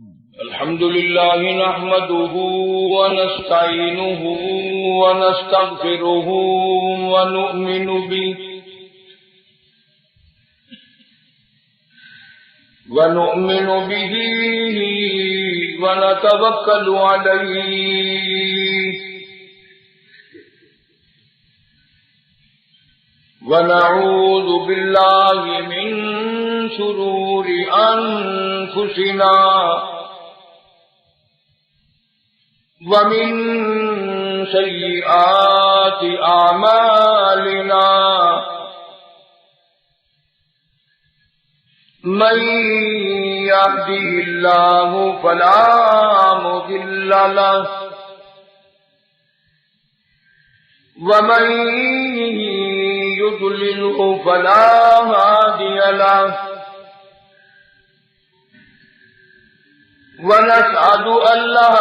الحمد لله نحمده ونستعينه ونستغفره ونؤمن به ونتوكل عليه ونعوذ بالله من شرور أنفسنا ومن سيئات أعمالنا من يهده الله فلا مضل له ومن يضلله فلا هادي له ونشهد أن لا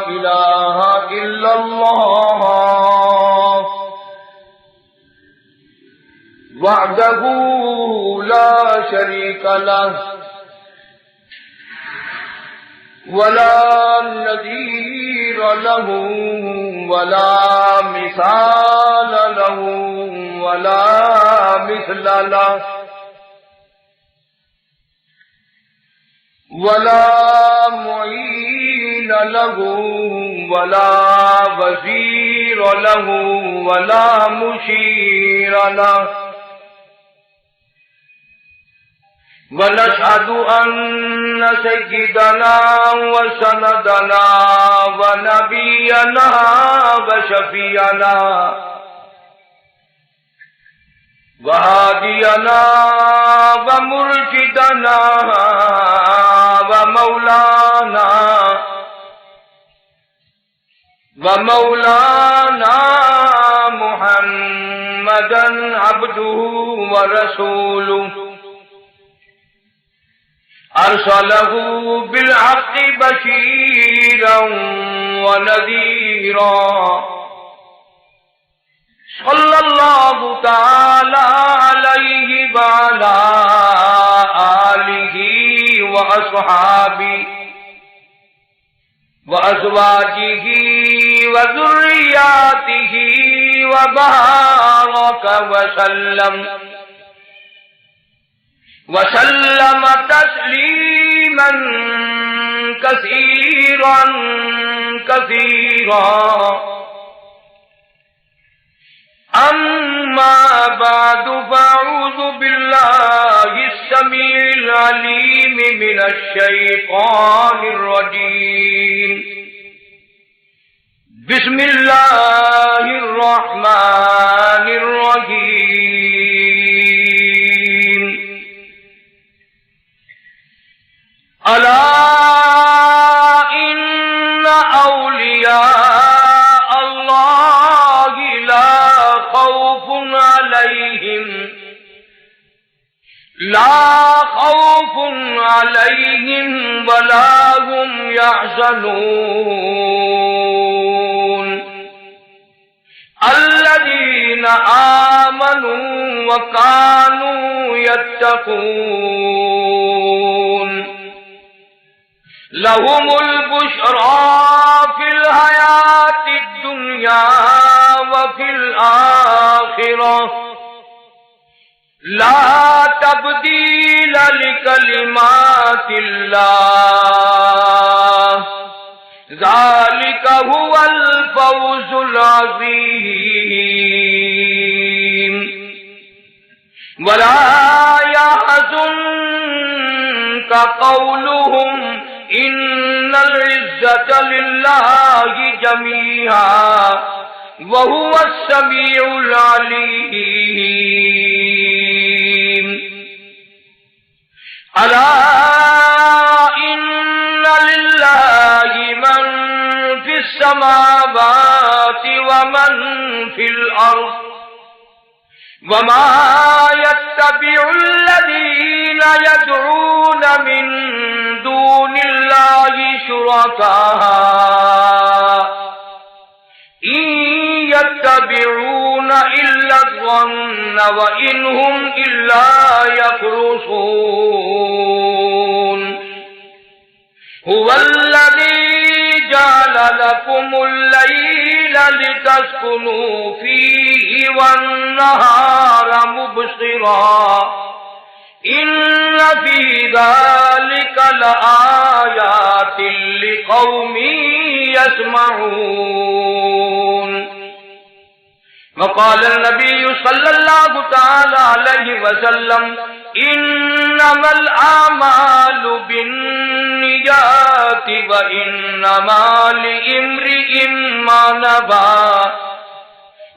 إله إلا الله وحده لا شريك له ولا نظير له ولا مثال له ولا مثل له ولا معين له ولا وزير له ولا مشير له ونشهد أن سيدنا وسندنا ونبينا وشفيعنا وهادينا ومرشدنا ومولانا محمدا عبده ورسوله أرسله بالحق بشيرا ونذيرا صلى الله تعالى عليه وعلى آله وأصحابه وأزواجه وذرياته وبارك وسلم تسليما كثيرا أما بعد فأعوذ بالله السميع العليم من الشيطان الرجيم بسم الله الرحمن الرحيم ألا إن أولياء الله لا خوف عليهم ولا هم يحزنون الذين آمنوا وكانوا يتقون لهم البشرى في الحياة الدنيا وفي الآخرة لا تبديل لكلمات الله ذلك هو الفوز العظيم ولا يحزنك قولهم إن العزة لله جميعا وهو السميع العليم ألا إن لله من في السماوات ومن في الأرض وما يتبع الذين يدعون من دون الله شركاء إن يتبعون إلا الظن وإن هم إلا يخرصون هو الذي جعل لكم الليل لتسكنوا فيه والنهار مبصرا إن في ذلك لآيات لقوم يسمعون. وقال النبي صلى الله تعالى عليه وسلم إنما الأعمال بالنيات وإنما لامرئ ما نوى.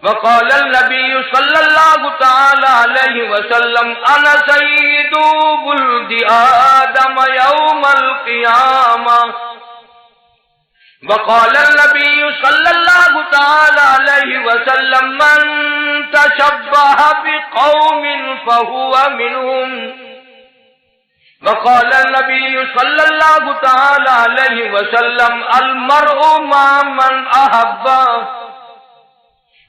وقال النبي صلى الله تعالى عليه وسلم أنا سيد ولد آدم يوم القيامة. وقال النبي صلى الله تعالى عليه وسلم من تشبه بقوم فهو منهم. وقال النبي صلى الله تعالى عليه وسلم المرء مع من أحب.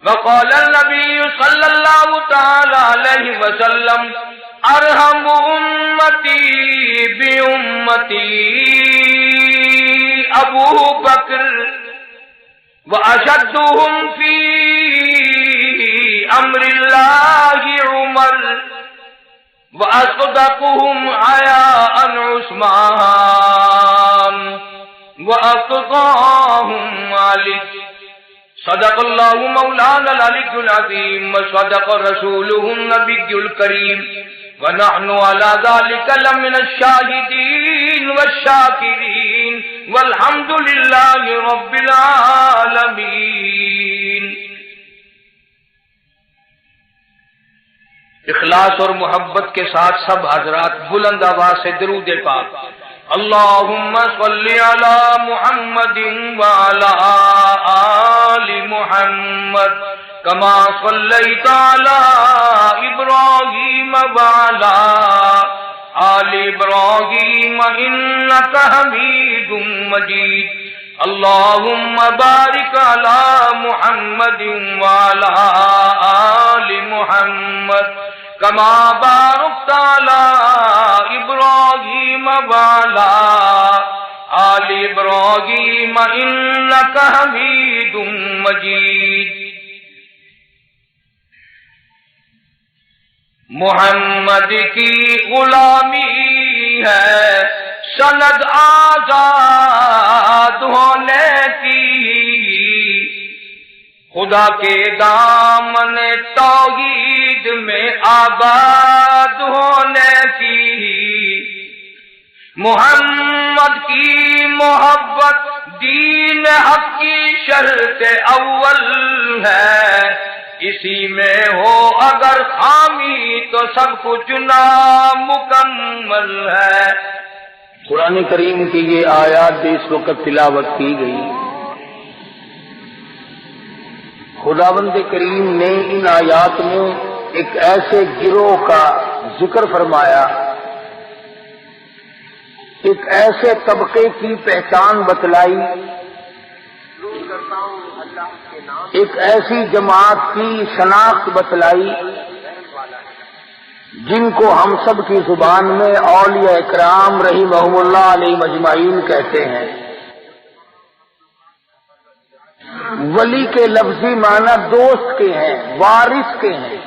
وقال النبي صلى الله تعالى عليه وسلم ارحم امتی بامتی ابو بکر واشدهم فی امر اللہ عمر واصدقهم حیاء عثمان واتقاهم علی. صدق اللہ مولانا العلی العظیم وصدق رسولہ النبی الکریم ونحن على ذلك لمن الشاہدین والشاکرین والحمد للہ رب العالمین. اخلاص اور محبت کے ساتھ سب حضرات بلند آواز سے درود پاک اللہم صلی علی محمد وعلی آل محمد کما صلیت علی ابراہیم وعلی آل ابراہیم انک حمید مجید. اللہم بارک علی محمد وعلی آل محمد کما بارکت علی ابراہیم وعلی آل ابراہیم انک حمید مجید. محمد کی غلامی ہے سند آزاد ہونے کی، خدا کے دامن توحید میں آباد ہونے کی. محمد کی محبت دین حق کی شرط اول ہے، اسی میں ہو اگر خامی تو سب کچھ نامکمل ہے. قرآن کریم کی یہ آیات بھی اس وقت تلاوت کی گئی. خداوند کریم نے ان آیات میں ایک ایسے گروہ کا ذکر فرمایا، ایک ایسے طبقے کی پہچان بتلائی، ایک ایسی جماعت کی شناخت بتلائی جن کو ہم سب کی زبان میں اولیاء اکرام رحمہم اللہ علیہ مجمعین کہتے ہیں. ولی کے لفظی معنی دوست کے ہیں، وارث کے ہیں.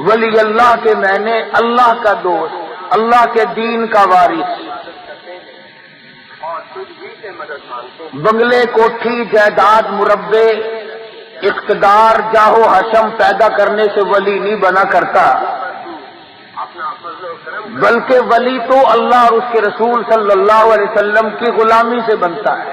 ولی اللہ کے معنی اللہ کا دوست، اللہ کے دین کا وارث. بنگلے، کوٹھی، جائیداد، مربع، اقتدار، جاہ و حشم پیدا کرنے سے ولی نہیں بنا کرتا، بلکہ ولی تو اللہ اور اس کے رسول صلی اللہ علیہ وسلم کی غلامی سے بنتا ہے.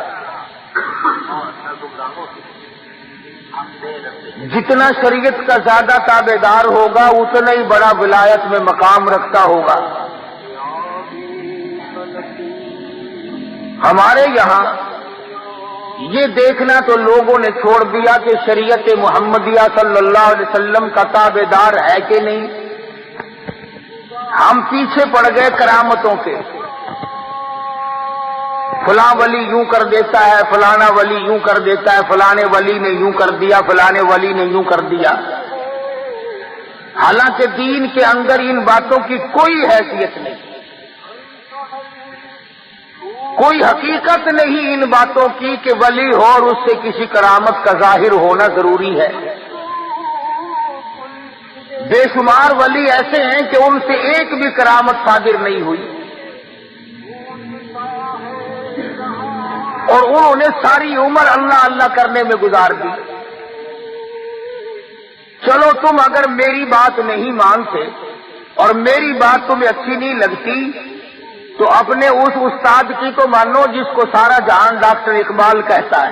جتنا شریعت کا زیادہ تابع دار ہوگا اتنا ہی بڑا ولایت میں مقام رکھتا ہوگا. ہمارے یہاں یہ دیکھنا تو لوگوں نے چھوڑ دیا کہ شریعت محمدیہ صلی اللہ علیہ وسلم کا تابع دار ہے کہ نہیں. ہم پیچھے پڑ گئے کرامتوں کے. فلاں ولی یوں کر دیتا ہے، فلانا ولی یوں کر دیتا ہے، فلانے ولی نے یوں کر دیا، فلانے ولی نے یوں کر دیا. حالانکہ دین کے اندر ان باتوں کی کوئی حیثیت نہیں. کوئی حقیقت نہیں ان باتوں کی کہ ولی ہو اور اس سے کسی کرامت کا ظاہر ہونا ضروری ہے۔ بے شمار ولی ایسے ہیں کہ ان سے ایک بھی کرامت صادر نہیں ہوئی، اور انہوں نے ساری عمر اللہ اللہ کرنے میں گزار دی۔ چلو تم اگر میری بات نہیں مانتے اور میری بات تمہیں اچھی نہیں لگتی تو اپنے اس استاد کی تو مانو جس کو سارا جہان ڈاکٹر اقبال کہتا ہے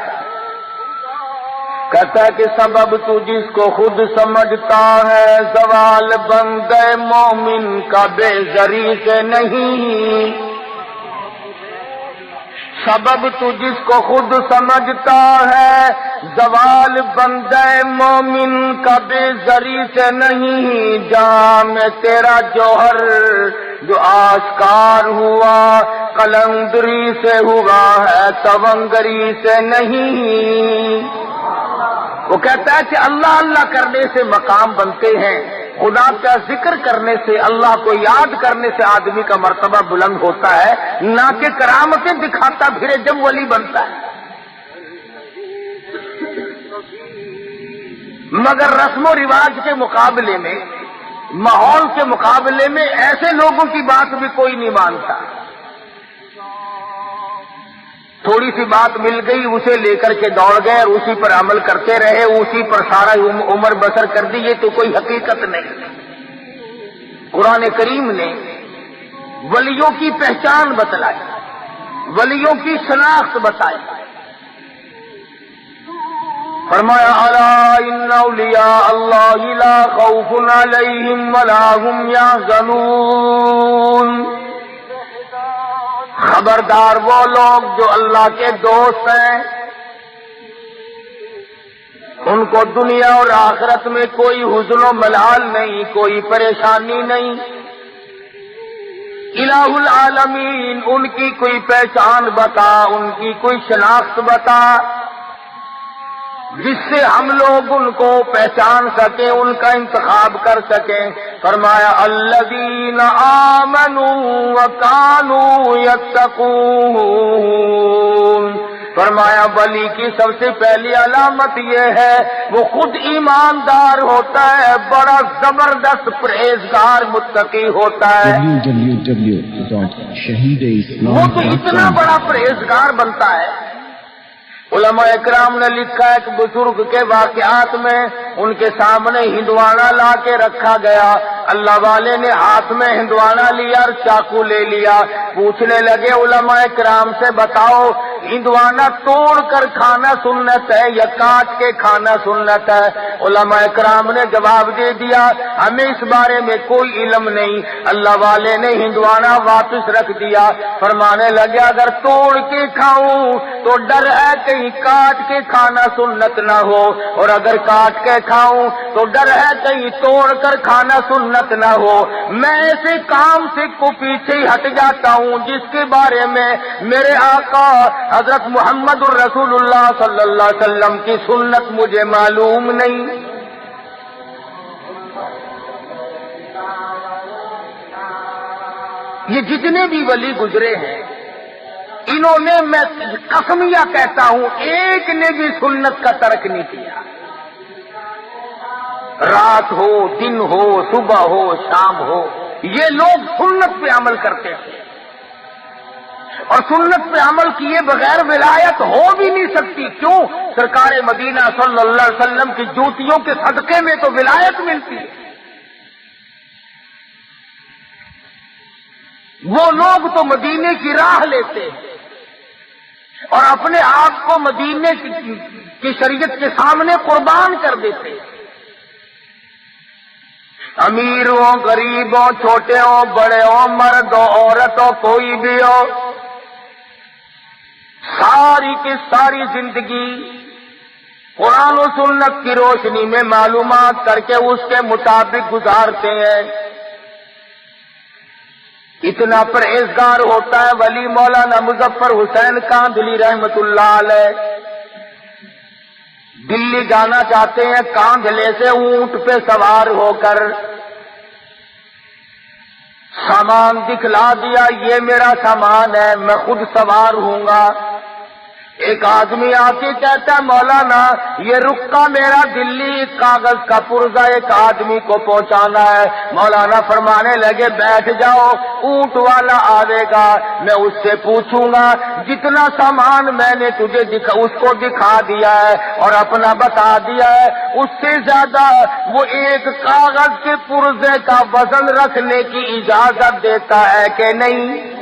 کہ سبب تو جس کو خود سمجھتا ہے، زوال بندے مومن کا بے زری سے نہیں۔ سبب تو جس کو خود سمجھتا ہے، زوال بندے مومن کا بے زری سے نہیں۔ جام تیرا جوہر جو آشکار ہوا، قلندری سے ہوا ہے، تونگری سے نہیں۔ وہ کہتا ہے کہ اللہ اللہ کرنے سے مقام بنتے ہیں، خدا کا ذکر کرنے سے، اللہ کو یاد کرنے سے آدمی کا مرتبہ بلند ہوتا ہے، نہ کہ کرامتیں دکھاتا پھرے جب ولی بنتا ہے۔ مگر رسم و رواج کے مقابلے میں، ماحول کے مقابلے میں ایسے لوگوں کی بات بھی کوئی نہیں مانتا۔ تھوڑی سی بات مل گئی، اسے لے کر کے دوڑ گئے اور اسی پر عمل کرتے رہے، اسی پر سارا عمر بسر کر دی۔ یہ تو کوئی حقیقت نہیں۔ قرآن کریم نے ولیوں کی پہچان بتلائی، ولیوں کی شناخت بتائی۔ فرمایا الا ان اولیاء اللہ لا خوف علیہم ولا هم یحزنون۔ خبردار وہ لوگ جو اللہ کے دوست ہیں، ان کو دنیا اور آخرت میں کوئی حزن و ملال نہیں، کوئی پریشانی نہیں۔ الہ العالمین، ان کی کوئی پہچان بتا، ان کی کوئی شناخت بتا جس سے ہم لوگ ان کو پہچان سکیں، ان کا انتخاب کر سکیں۔ فرمایا الذین آمنوا وکانوا یتقون۔ فرمایا ولی کی سب سے پہلی علامت یہ ہے وہ خود ایماندار ہوتا ہے، بڑا زبردست پرہیزگار متقی ہوتا ہے۔ وہ تو اتنا بڑا پرہیزگار بنتا ہے۔ علماء اکرام نے لکھا ہے کہ بزرگ کے واقعات میں ان کے سامنے ہندوانہ لا کے رکھا گیا، اللہ والے نے ہاتھ میں ہندوانہ لیا اور چاقو لے لیا، پوچھنے لگے علماء اکرام سے بتاؤ ہندوانہ توڑ کر کھانا سنت ہے یا کاٹ کے کھانا سنت ہے؟ علماء اکرام نے جواب دے دیا ہمیں اس بارے میں کوئی علم نہیں۔ اللہ والے نے ہندوانہ واپس رکھ دیا، فرمانے لگے اگر توڑ کے کھاؤں تو ڈر ہے کہیں کاٹ کے کھانا سنت نہ ہو، اور اگر کاٹ کے کھاؤں تو ڈر ہے کہیں توڑ کر کھانا سنت نہ ہو۔ میں ایسے کام سے کو پیچھے ہٹ جاتا ہوں جس کے بارے میں میرے آقا حضرت محمد الرسول اللہ صلی اللہ علیہ وسلم کی سنت مجھے معلوم نہیں۔ یہ جتنے بھی ولی گزرے ہیں انہوں نے، میں قسمیہ کہتا ہوں، ایک نے بھی سنت کا ترک نہیں کیا۔ رات ہو، دن ہو، صبح ہو، شام ہو، یہ لوگ سنت پہ عمل کرتے ہیں، اور سنت پہ عمل کیے بغیر ولایت ہو بھی نہیں سکتی۔ کیوں؟ سرکار مدینہ صلی اللہ علیہ وسلم کی جوتیوں کے صدقے میں تو ولایت ملتی ہے۔ وہ لوگ تو مدینے کی راہ لیتے ہیں اور اپنے آپ کو مدینے کی شریعت کے سامنے قربان کر دیتے ہیں۔ امیر ہو، غریب ہو، چھوٹے ہو، بڑے ہو، مرد ہو، عورت ہو، کوئی بھی ہو، ساری کی ساری زندگی قرآن و سنت کی روشنی میں معلومات کر کے اس کے مطابق گزارتے ہیں۔ اتنا پرہیزگار ہوتا ہے ولی مولانا مظفر حسین کاندھلی رحمت اللہ علیہ۔ دلی جانا چاہتے ہیں کاندھلے سے اونٹ پہ سوار ہو کر، سامان دکھلا دیا، یہ میرا سامان ہے، میں خود سوار ہوں گا۔ ایک آدمی آ کے کہتا ہے مولانا یہ رکا میرا دلی کاغذ کا پرزہ ایک آدمی کو پہنچانا ہے۔ مولانا فرمانے لگے بیٹھ جاؤ، اونٹ والا آئے گا، میں اس سے پوچھوں گا جتنا سامان میں نے تجھے اس کو دکھا دیا ہے اور اپنا بتا دیا ہے، اس سے زیادہ وہ ایک کاغذ کے پرزے کا وزن رکھنے کی اجازت دیتا ہے کہ نہیں؟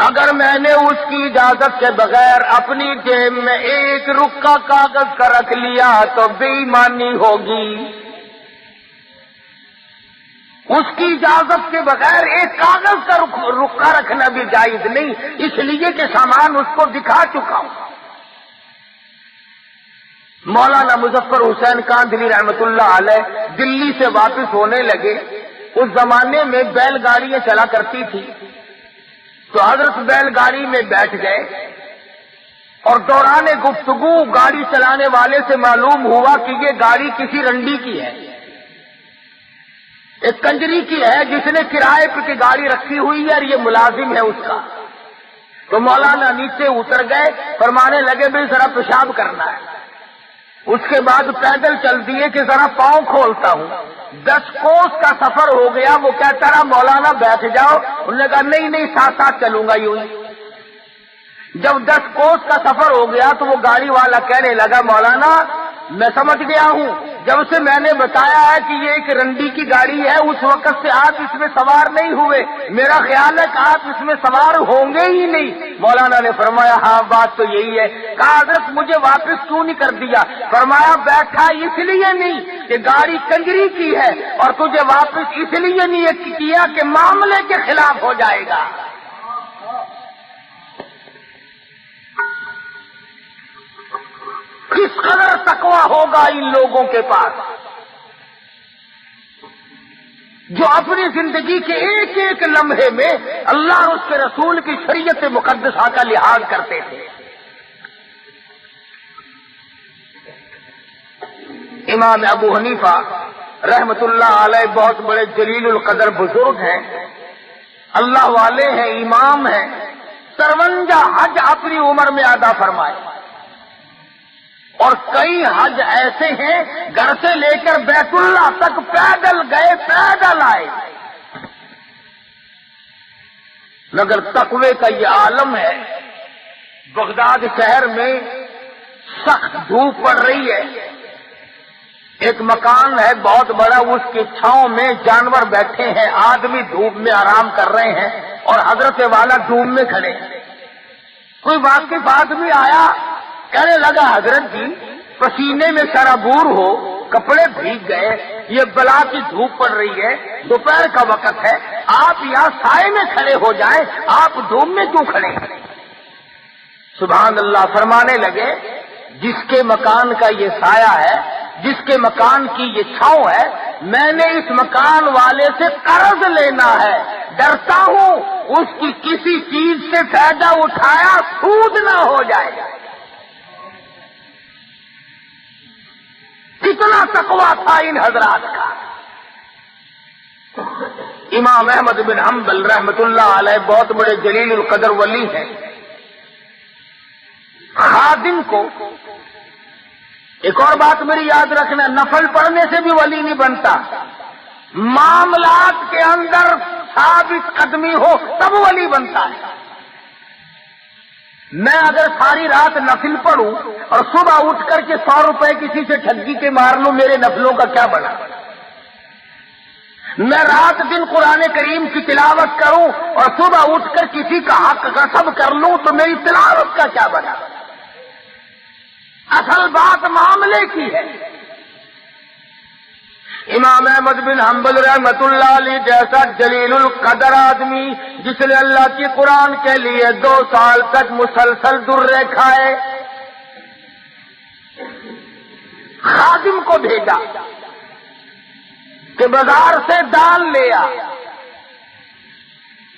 اگر میں نے اس کی اجازت کے بغیر اپنی جیب میں ایک رکا کاغذ کا رکھ لیا تو بے ایمانی ہوگی۔ اس کی اجازت کے بغیر ایک کاغذ کا رکا رکھنا بھی جائز نہیں، اس لیے کہ سامان اس کو دکھا چکا ہوں۔ مولانا مظفر حسین کاندھلی رحمت اللہ علیہ دلی سے واپس ہونے لگے۔ اس زمانے میں بیل گاڑیاں چلا کرتی تھی، تو حضرت بیل گاڑی میں بیٹھ گئے اور دوران گفتگو گاڑی چلانے والے سے معلوم ہوا کہ یہ گاڑی کسی رنڈی کی ہے، ایک کنجری کی ہے جس نے کرائے پر کی گاڑی رکھی ہوئی ہے اور یہ ملازم ہے اس کا۔ تو مولانا نیچے اتر گئے، فرمانے لگے بھائی ذرا پیشاب کرنا ہے۔ اس کے بعد پیدل چل دیے کہ ذرا پاؤں کھولتا ہوں۔ 10 کوس کا سفر ہو گیا، وہ کہتا رہا مولانا بیٹھ جاؤ، انہوں نے کہا نہیں ساتھ ساتھ چلوں گا یوں ہی۔ جب 10 کوس کا سفر ہو گیا تو وہ گاڑی والا کہنے لگا مولانا میں سمجھ گیا ہوں، جب سے میں نے بتایا ہے کہ یہ ایک رنڈی کی گاڑی ہے اس وقت سے آپ اس میں سوار نہیں ہوئے، میرا خیال ہے کہ آپ اس میں سوار ہوں گے ہی نہیں۔ مولانا نے فرمایا ہاں بات تو یہی ہے۔ کہا حضرت مجھے واپس کیوں نہیں کر دیا؟ فرمایا بیٹھا اس لیے نہیں کہ گاڑی کنجری کی ہے اور تجھے واپس اس لیے نہیں کیا کہ معاملے کے خلاف ہو جائے گا۔ کس قدر تقویٰ ہوگا ان لوگوں کے پاس جو اپنی زندگی کے ایک ایک لمحے میں اللہ اور اس کے رسول کی شریعت مقدسہ کا لحاظ کرتے تھے۔ امام ابو حنیفہ رحمت اللہ علیہ بہت بڑے جلیل القدر بزرگ ہیں، اللہ والے ہیں، امام ہیں، 53 حج اپنی عمر میں ادا فرمائے اور کئی حج ایسے ہیں گھر سے لے کر بیت اللہ تک پیدل گئے پیدل آئے، مگر تقوی کا یہ عالم ہے۔ بغداد شہر میں سخت دھوپ پڑ رہی ہے، ایک مکان ہے بہت بڑا، اس کی چھاؤں میں جانور بیٹھے ہیں، آدمی دھوپ میں آرام کر رہے ہیں اور حضرت والا دھوپ میں کھڑے ہیں۔ کوئی واقف آدمی آیا، کہنے لگا حضرت جی پسینے میں سرابور ہو، کپڑے بھیگ گئے، یہ بلا کی دھوپ پڑ رہی ہے، دوپہر کا وقت ہے، آپ یہاں سائے میں کھڑے ہو جائیں، آپ دھوپ میں کیوں کھڑے ہیں؟ سبحان اللہ فرمانے لگے جس کے مکان کا یہ سایہ ہے، جس کے مکان کی یہ چھاؤں ہے، میں نے اس مکان والے سے قرض لینا ہے، ڈرتا ہوں اس کی کسی چیز سے فائدہ اٹھایا سود نہ ہو جائے۔ کتنا تقویٰ تھا ان حضرات کا۔ امام احمد بن حنبل رحمت اللہ علیہ بہت بڑے جلیل القدر ولی ہیں، خادم کو ایک اور بات میری یاد رکھنا، نفل پڑھنے سے بھی ولی نہیں بنتا، معاملات کے اندر ثابت قدمی ہو تب ولی بنتا ہے۔ میں اگر ساری رات نفل پڑھوں اور صبح اٹھ کر کے 100 روپے کسی سے ٹھگی کے مار لوں، میرے نفلوں کا کیا بنا؟ میں رات دن قرآن کریم کی تلاوت کروں اور صبح اٹھ کر کسی کا حق غصب کر لوں تو میری تلاوت کا کیا بنا؟ اصل بات معاملے کی ہے۔ امام احمد بن حنبل رحمت اللہ علیہ جیسا جلیل القدر آدمی جس نے اللہ کی قرآن کے لیے 2 سال تک مسلسل درے کھائے، خادم کو بھیجا کہ بازار سے دال لے آ۔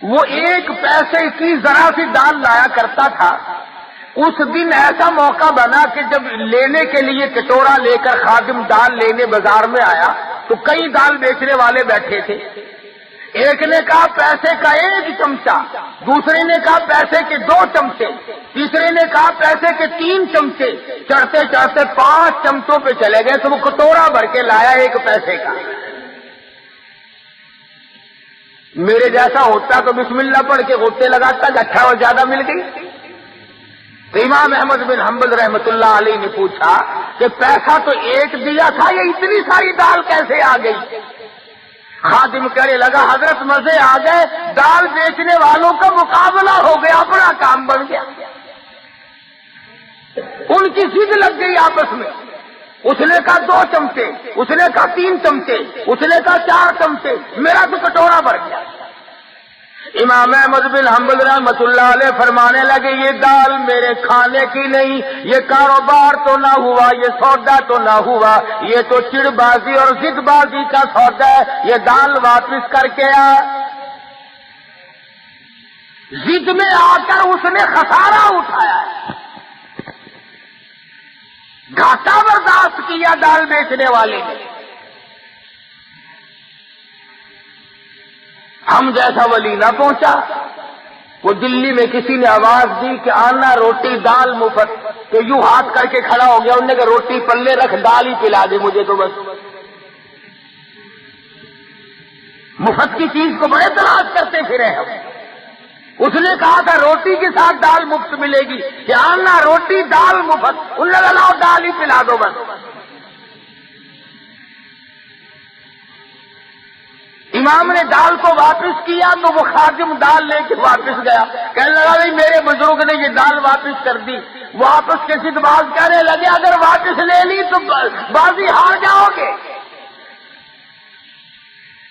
وہ 1 پیسے کی ذرا سی دال لایا کرتا تھا۔ اس دن ایسا موقع بنا کہ جب لینے کے لیے کٹورا لے کر خادم دال لینے بازار میں آیا تو کئی دال بیچنے والے بیٹھے تھے. ایک نے کہا پیسے کا 1 چمچہ، دوسرے نے کہا پیسے کے 2 چمچے، تیسرے نے کہا پیسے کے 3 چمچے. چڑھتے چڑھتے 5 چمچوں پہ چلے گئے تو وہ کٹورا بھر کے لایا 1 پیسے کا. میرے جیسا ہوتا تو بسم اللہ پڑھ کے غوطے لگاتا کہ اچھا اور زیادہ مل گئی. تو امام احمد بن حنبل رحمۃ اللہ علیہ نے پوچھا کہ پیسہ تو 1 دیا تھا، یہ اتنی ساری دال کیسے آ گئی؟ خادم کہنے لگا حضرت مزے آ گئے، دال بیچنے والوں کا مقابلہ ہو گیا، اپنا کام بن گیا. ان کی ضد لگ گئی آپس میں. اس نے کہا 2 چمچے، اس نے کہا 3 چمچے، اس نے کہا 4 چمچے، میرا تو کٹورا بھر گیا. امام احمد بن حنبل رحمۃ اللہ علیہ فرمانے لگے یہ دال میرے کھانے کی نہیں، یہ کاروبار تو نہ ہوا، یہ سودا تو نہ ہوا، یہ تو چڑ بازی اور ضد بازی کا سودا ہے. یہ دال واپس کر کے آ. ضد میں آ کر اس نے خسارہ اٹھایا ہے، گھاٹا برداشت کیا دال بیچنے والے نے. ہم جیسا ولی نہ پہنچا. وہ دلی میں کسی نے آواز دی کہ آنا روٹی دال مفت، تو یوں ہاتھ کر کے کھڑا ہو گیا. انہوں نے کہا روٹی پلے رکھ، دال ہی پلا دے مجھے تو بس. مفت کی چیز کو بڑے تلاش کرتے پھرے ہم. اس نے کہا تھا روٹی کے ساتھ دال مفت ملے گی، کہ آنا روٹی دال مفت. انہوں نے کہا لاؤ دال ہی پلا دو بس. امام نے دال کو واپس کیا تو وہ خادم دال لے کے واپس گیا. کہنے لگا بھائی میرے بزرگ نے یہ دال واپس کر دی. واپس کے ضد باز کہنے لگے اگر واپس لے لی تو بازی ہار جاؤ گے.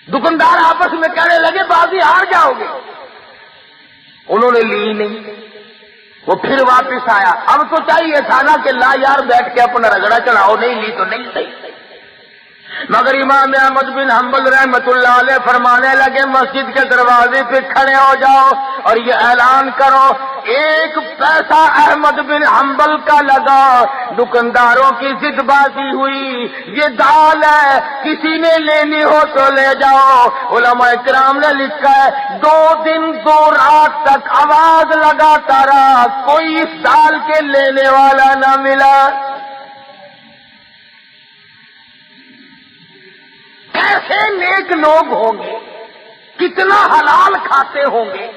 دکاندار آپس میں کہنے لگے بازی ہار جاؤ گے. انہوں نے لی نہیں. وہ پھر واپس آیا. اب تو چاہیے تھا نا کہ لا یار بیٹھ کے اپنا رگڑا چڑھاؤ، نہیں لی تو نہیں صحیح. مگر امام احمد بن حنبل رحمۃ اللہ علیہ فرمانے لگے مسجد کے دروازے پہ کھڑے ہو جاؤ اور یہ اعلان کرو 1 پیسہ احمد بن حنبل کا لگا. دکانداروں کی ضد بازی ہوئی، یہ دال ہے کسی نے لینی ہو تو لے جاؤ. علماء کرام نے لکھا ہے 2 دن 2 رات تک آواز لگاتا رہا، کوئی اس دال کے لینے والا نہ ملا. ایسے نیک لوگ ہوں گے، کتنا حلال کھاتے ہوں گے،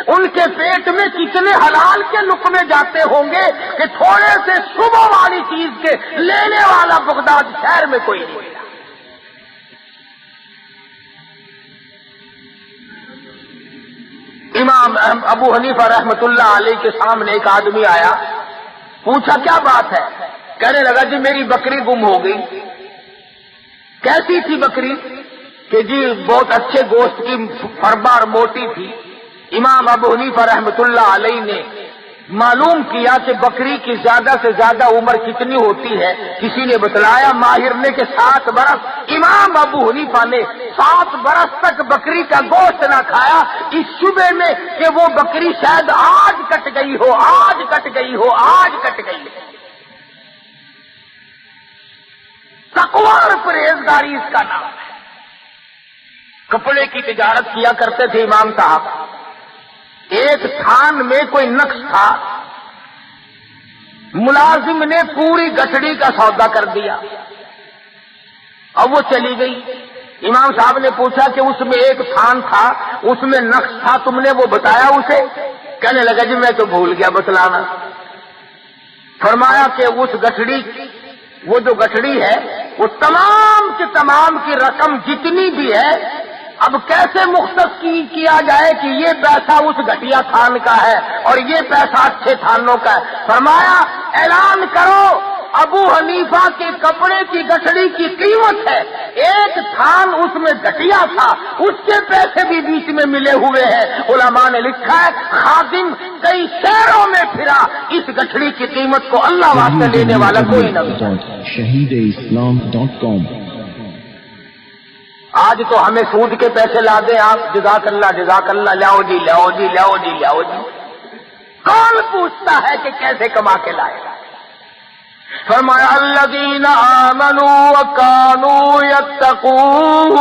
ان کے پیٹ میں کتنے حلال کے لقمے جاتے ہوں گے کہ تھوڑے سے صبح والی چیز کے لینے والا بغداد شہر میں کوئی نہیں ملا. امام ابو حنیفہ رحمۃ اللہ علیہ کے سامنے ایک آدمی آیا. پوچھا کیا بات ہے؟ کہنے لگا جی میری بکری گم ہو گئی. کیسی تھی بکری؟ کہ جی بہت اچھے گوشت کی، فربار موٹی تھی. امام ابو حنیفہ رحمۃ اللہ علیہ نے معلوم کیا کہ بکری کی زیادہ سے زیادہ عمر کتنی ہوتی ہے. کسی نے بتلایا ماہر نے کہ 7 برس. امام ابو حنیفہ نے 7 برس تک بکری کا گوشت نہ کھایا، اس شبے میں کہ وہ بکری شاید آج کٹ گئی ہو، آج کٹ گئی ہو، آج کٹ گئی ہو. تقوی اور پرہیزگاری اس کا نام ہے. کپڑے کی تجارت کیا کرتے تھے امام صاحب. ایک تھان میں کوئی نقص تھا، ملازم نے پوری گٹھڑی کا سودا کر دیا. اب وہ چلی گئی. امام صاحب نے پوچھا کہ اس میں ایک تھان تھا، اس میں نقص تھا، تم نے وہ بتایا اسے؟ کہنے لگا جی میں تو بھول گیا بتلانا. فرمایا کہ اس گٹھڑی، وہ جو گٹھڑی ہے وہ تمام کی تمام کی رقم جتنی بھی ہے اب کیسے مختص کیا جائے کہ یہ پیسہ اس گھٹیا تھان کا ہے اور یہ پیسہ اچھے تھانوں کا ہے. فرمایا اعلان کرو ابو حنیفہ کے کپڑے کی گٹھڑی کی قیمت ہے، ایک تھان اس میں گھٹیا تھا، اس کے پیسے بھی بیچ میں ملے ہوئے ہیں. علماء نے لکھا ہے خادم کئی شہروں میں پھرا، اس گٹھڑی کی قیمت کو اللہ واسطے لینے والا کوئی نہ ملا. shahideislam.com. آج تو ہمیں سود کے پیسے لا دیں آپ، جزاک اللہ جزاک اللہ، لاؤ جی لاؤ جی لاؤ جی لاؤ جی. کون پوچھتا ہے کہ کیسے کما کے لائے؟ فرمایا الذین آمنوا وکانوا یتقون،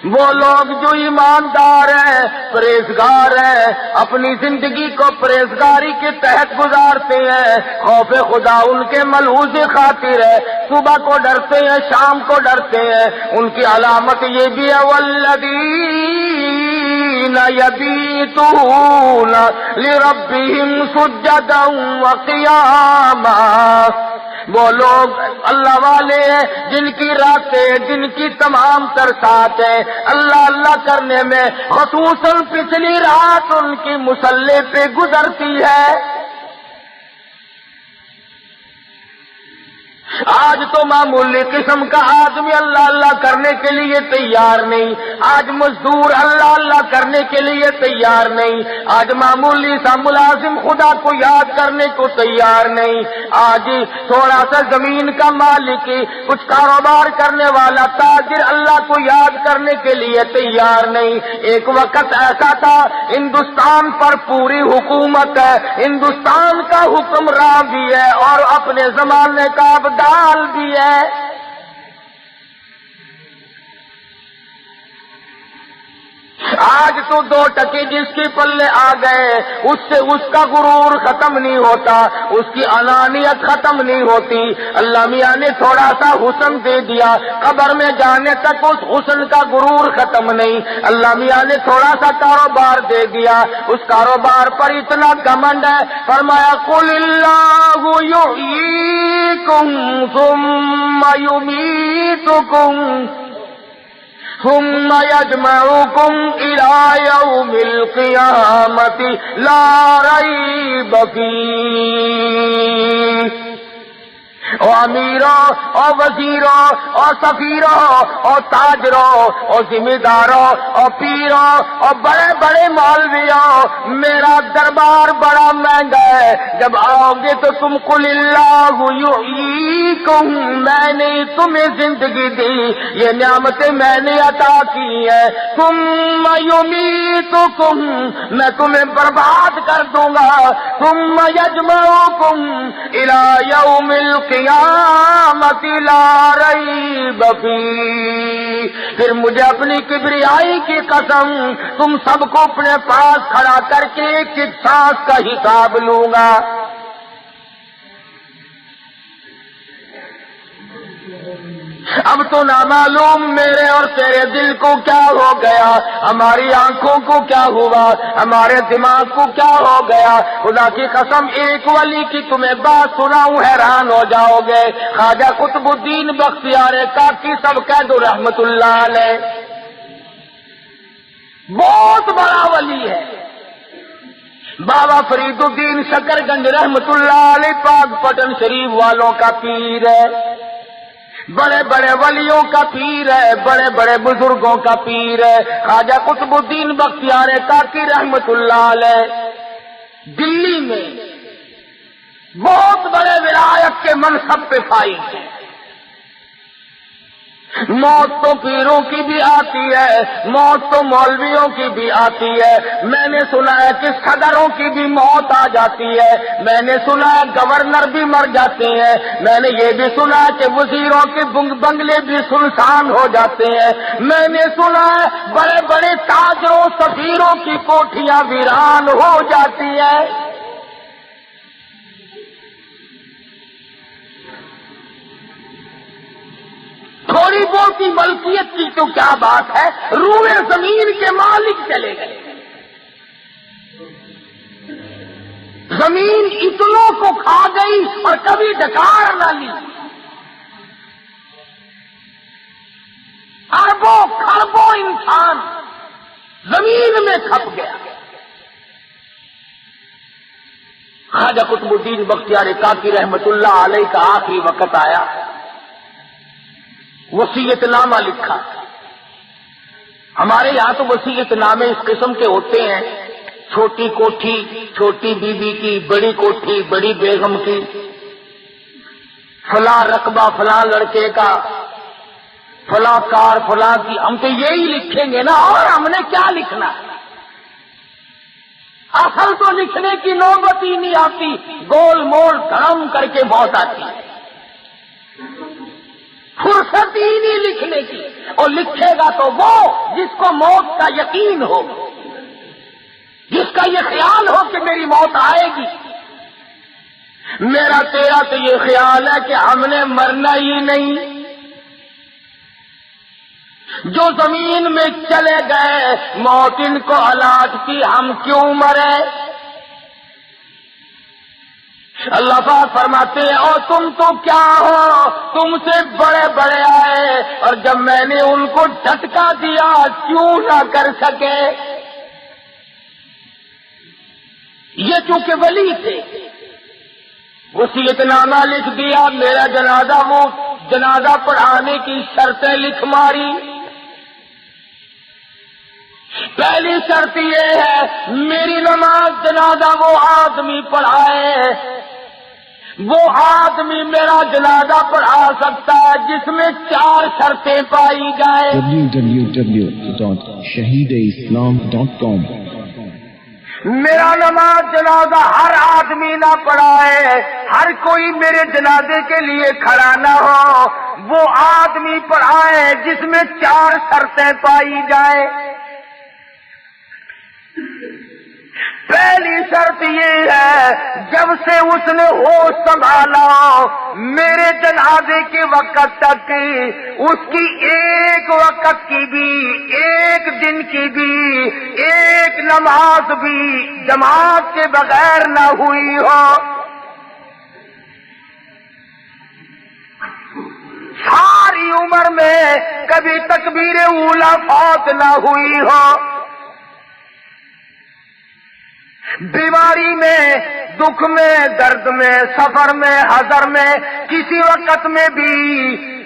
وہ لوگ جو ایماندار ہیں، پرہیزگار ہیں، اپنی زندگی کو پرہیزگاری کے تحت گزارتے ہیں، خوف خدا ان کے ملحوظ خاطر ہے، صبح کو ڈرتے ہیں، شام کو ڈرتے ہیں، ان کی علامت یہ بھی ہے والذین یبیتون لربہم سجدا وقیاما، وہ لوگ اللہ والے ہیں جن کی راتیں، جن کی تمام تر سات ہیں اللہ اللہ کرنے میں، خصوصاً پچھلی رات ان کی مصلی پہ گزرتی ہے۔ آج تو معمولی قسم کا آدمی اللہ اللہ کرنے کے لیے تیار نہیں، آج مزدور اللہ اللہ کرنے کے لیے تیار نہیں، آج معمولی سا ملازم خدا کو یاد کرنے کو تیار نہیں، آج تھوڑا سا زمین کا مالک، کچھ کاروبار کرنے والا تاجر اللہ کو یاد کرنے کے لیے تیار نہیں۔ ایک وقت ایسا تھا ہندوستان پر پوری حکومت ہے، ہندوستان کا حکمراں بھی ہے اور اپنے زمانے کا ڈال بھی ہے۔ آج تو دو ٹکے جس کے پلے آ گئے اس سے اس کا غرور ختم نہیں ہوتا، اس کی انانیت ختم نہیں ہوتی۔ اللہ میاں نے تھوڑا سا حسن دے دیا، قبر میں جانے تک اس حسن کا غرور ختم نہیں۔ اللہ میاں نے تھوڑا سا کاروبار دے دیا، اس کاروبار پر اتنا گھمنڈ ہے، فرمایا قل اللہ یحییکم ثم یمیتکم ثم یجمعکم الی یوم القیامۃ لا ریب فیہ۔ او امیروں اور وزیروں اور سفیروں اور تاجروں اور ذمہ داروں اور پیروں اور بڑے بڑے مولویوں، میرا دربار بڑا مہنگا ہے، جب آؤ گے تو تم قل اللہ یحییکم، میں نے تمہیں زندگی دی، یہ نعمتیں میں نے عطا کی ہیں، ثم یمیتکم، میں تمہیں برباد کر دوں گا، ثم یجمعکم الی یوم القیامۃ لا ریب فیہ، پھر مجھے اپنی کبریائی کی قسم تم سب کو اپنے پاس کھڑا کر کے ایک ایک سانس کا حساب لوں گا۔ اب تو نامعلوم میرے اور تیرے دل کو کیا ہو گیا، ہماری آنکھوں کو کیا ہوا، ہمارے دماغ کو کیا ہو گیا۔ خدا کی قسم ایک ولی کی تمہیں بات سناؤں حیران ہو جاؤ گے، خواجہ قطب الدین بختیار کاکی سب کہہ دو رحمت اللہ علیہ، بہت بڑا ولی ہے۔ بابا فرید الدین شکر گنج رحمت اللہ علیہ پاک پٹن شریف والوں کا پیر ہے، بڑے بڑے ولیوں کا پیر ہے، بڑے بڑے بزرگوں کا پیر ہے۔ خواجہ قطب الدین بختیار کاکی رحمت اللہ علیہ دلی میں بہت بڑے ولایت کے منصب پہ فائز ہیں۔ موت تو پیروں کی بھی آتی ہے، موت تو مولویوں کی بھی آتی ہے، میں نے سنا ہے کہ صدروں کی بھی موت آ جاتی ہے، میں نے سنا ہے گورنر بھی مر جاتے ہیں، میں نے یہ بھی سنا ہے کہ وزیروں کے بنگلے بھی سنسان ہو جاتے ہیں، میں نے سنا ہے بڑے بڑے تاجروں سفیروں کی کوٹھیاں ویران ہو جاتی ہے۔ تھوڑی بہت ہی ملکیت کی تو کیا بات ہے، روئے زمین کے مالک چلے گئے، زمین اتنوں کو کھا گئی اور کبھی ڈکار نہ لی، اربوں خربوں انسان زمین میں کھپ گیا۔ خواجہ قطب الدین بختیار کاکی رحمت اللہ علیہ کا آخری وقت آیا، وصیت نامہ لکھا۔ ہمارے یہاں تو وصیت نامے اس قسم کے ہوتے ہیں، چھوٹی کوٹھی چھوٹی بیوی کی، بڑی کوٹھی بڑی بیگم کی، فلاں رقبہ فلاں لڑکے کا، فلاں کار فلاں کی، ہم تو یہی لکھیں گے نا، اور ہم نے کیا لکھنا ہے؟ اصل تو لکھنے کی نوبت ہی نہیں آتی، گول مول دھڑم کر کے موت آتی ہے، فرصت ہی نہیں لکھنے کی۔ اور لکھے گا تو وہ جس کو موت کا یقین ہو، جس کا یہ خیال ہو کہ میری موت آئے گی۔ میرا تیرا تو یہ خیال ہے کہ ہم نے مرنا ہی نہیں، جو زمین میں چلے گئے موت ان کو علاج کی، ہم کیوں مرے؟ اللہ پاک فرماتے ہیں اور تم تو کیا ہو، تم سے بڑے بڑے آئے اور جب میں نے ان کو جھٹکا دیا کیوں نہ کر سکے؟ یہ چونکہ ولی تھے، وصیت نامہ لکھ دیا، میرا جنازہ، وہ جنازہ پڑھانے کی شرطیں لکھ ماری۔ پہلی شرط یہ ہے میری نماز جنازہ وہ آدمی پڑھائے، وہ آدمی میرا جنازہ پڑھا سکتا ہے جس میں 4 شرطیں پائی جائیں۔ www.shahideislam.com میرا نماز جنازہ ہر آدمی نہ پڑھائے، ہر کوئی میرے جنازے کے لیے کھڑا نہ ہو، وہ آدمی پڑھائے جس میں 4 شرطیں پائی جائیں۔ پہلی شرط یہ ہے جب سے اس نے ہوش سنبھالا میرے جنازے کے وقت تک اس کی ایک وقت کی بھی، ایک دن کی بھی، ایک نماز بھی جماعت کے بغیر نہ ہوئی ہو، ساری عمر میں کبھی تکبیر اولیٰ فوت نہ ہوئی ہو، بیماری میں، دکھ میں، درد میں، سفر میں، حضر میں، کسی وقت میں بھی،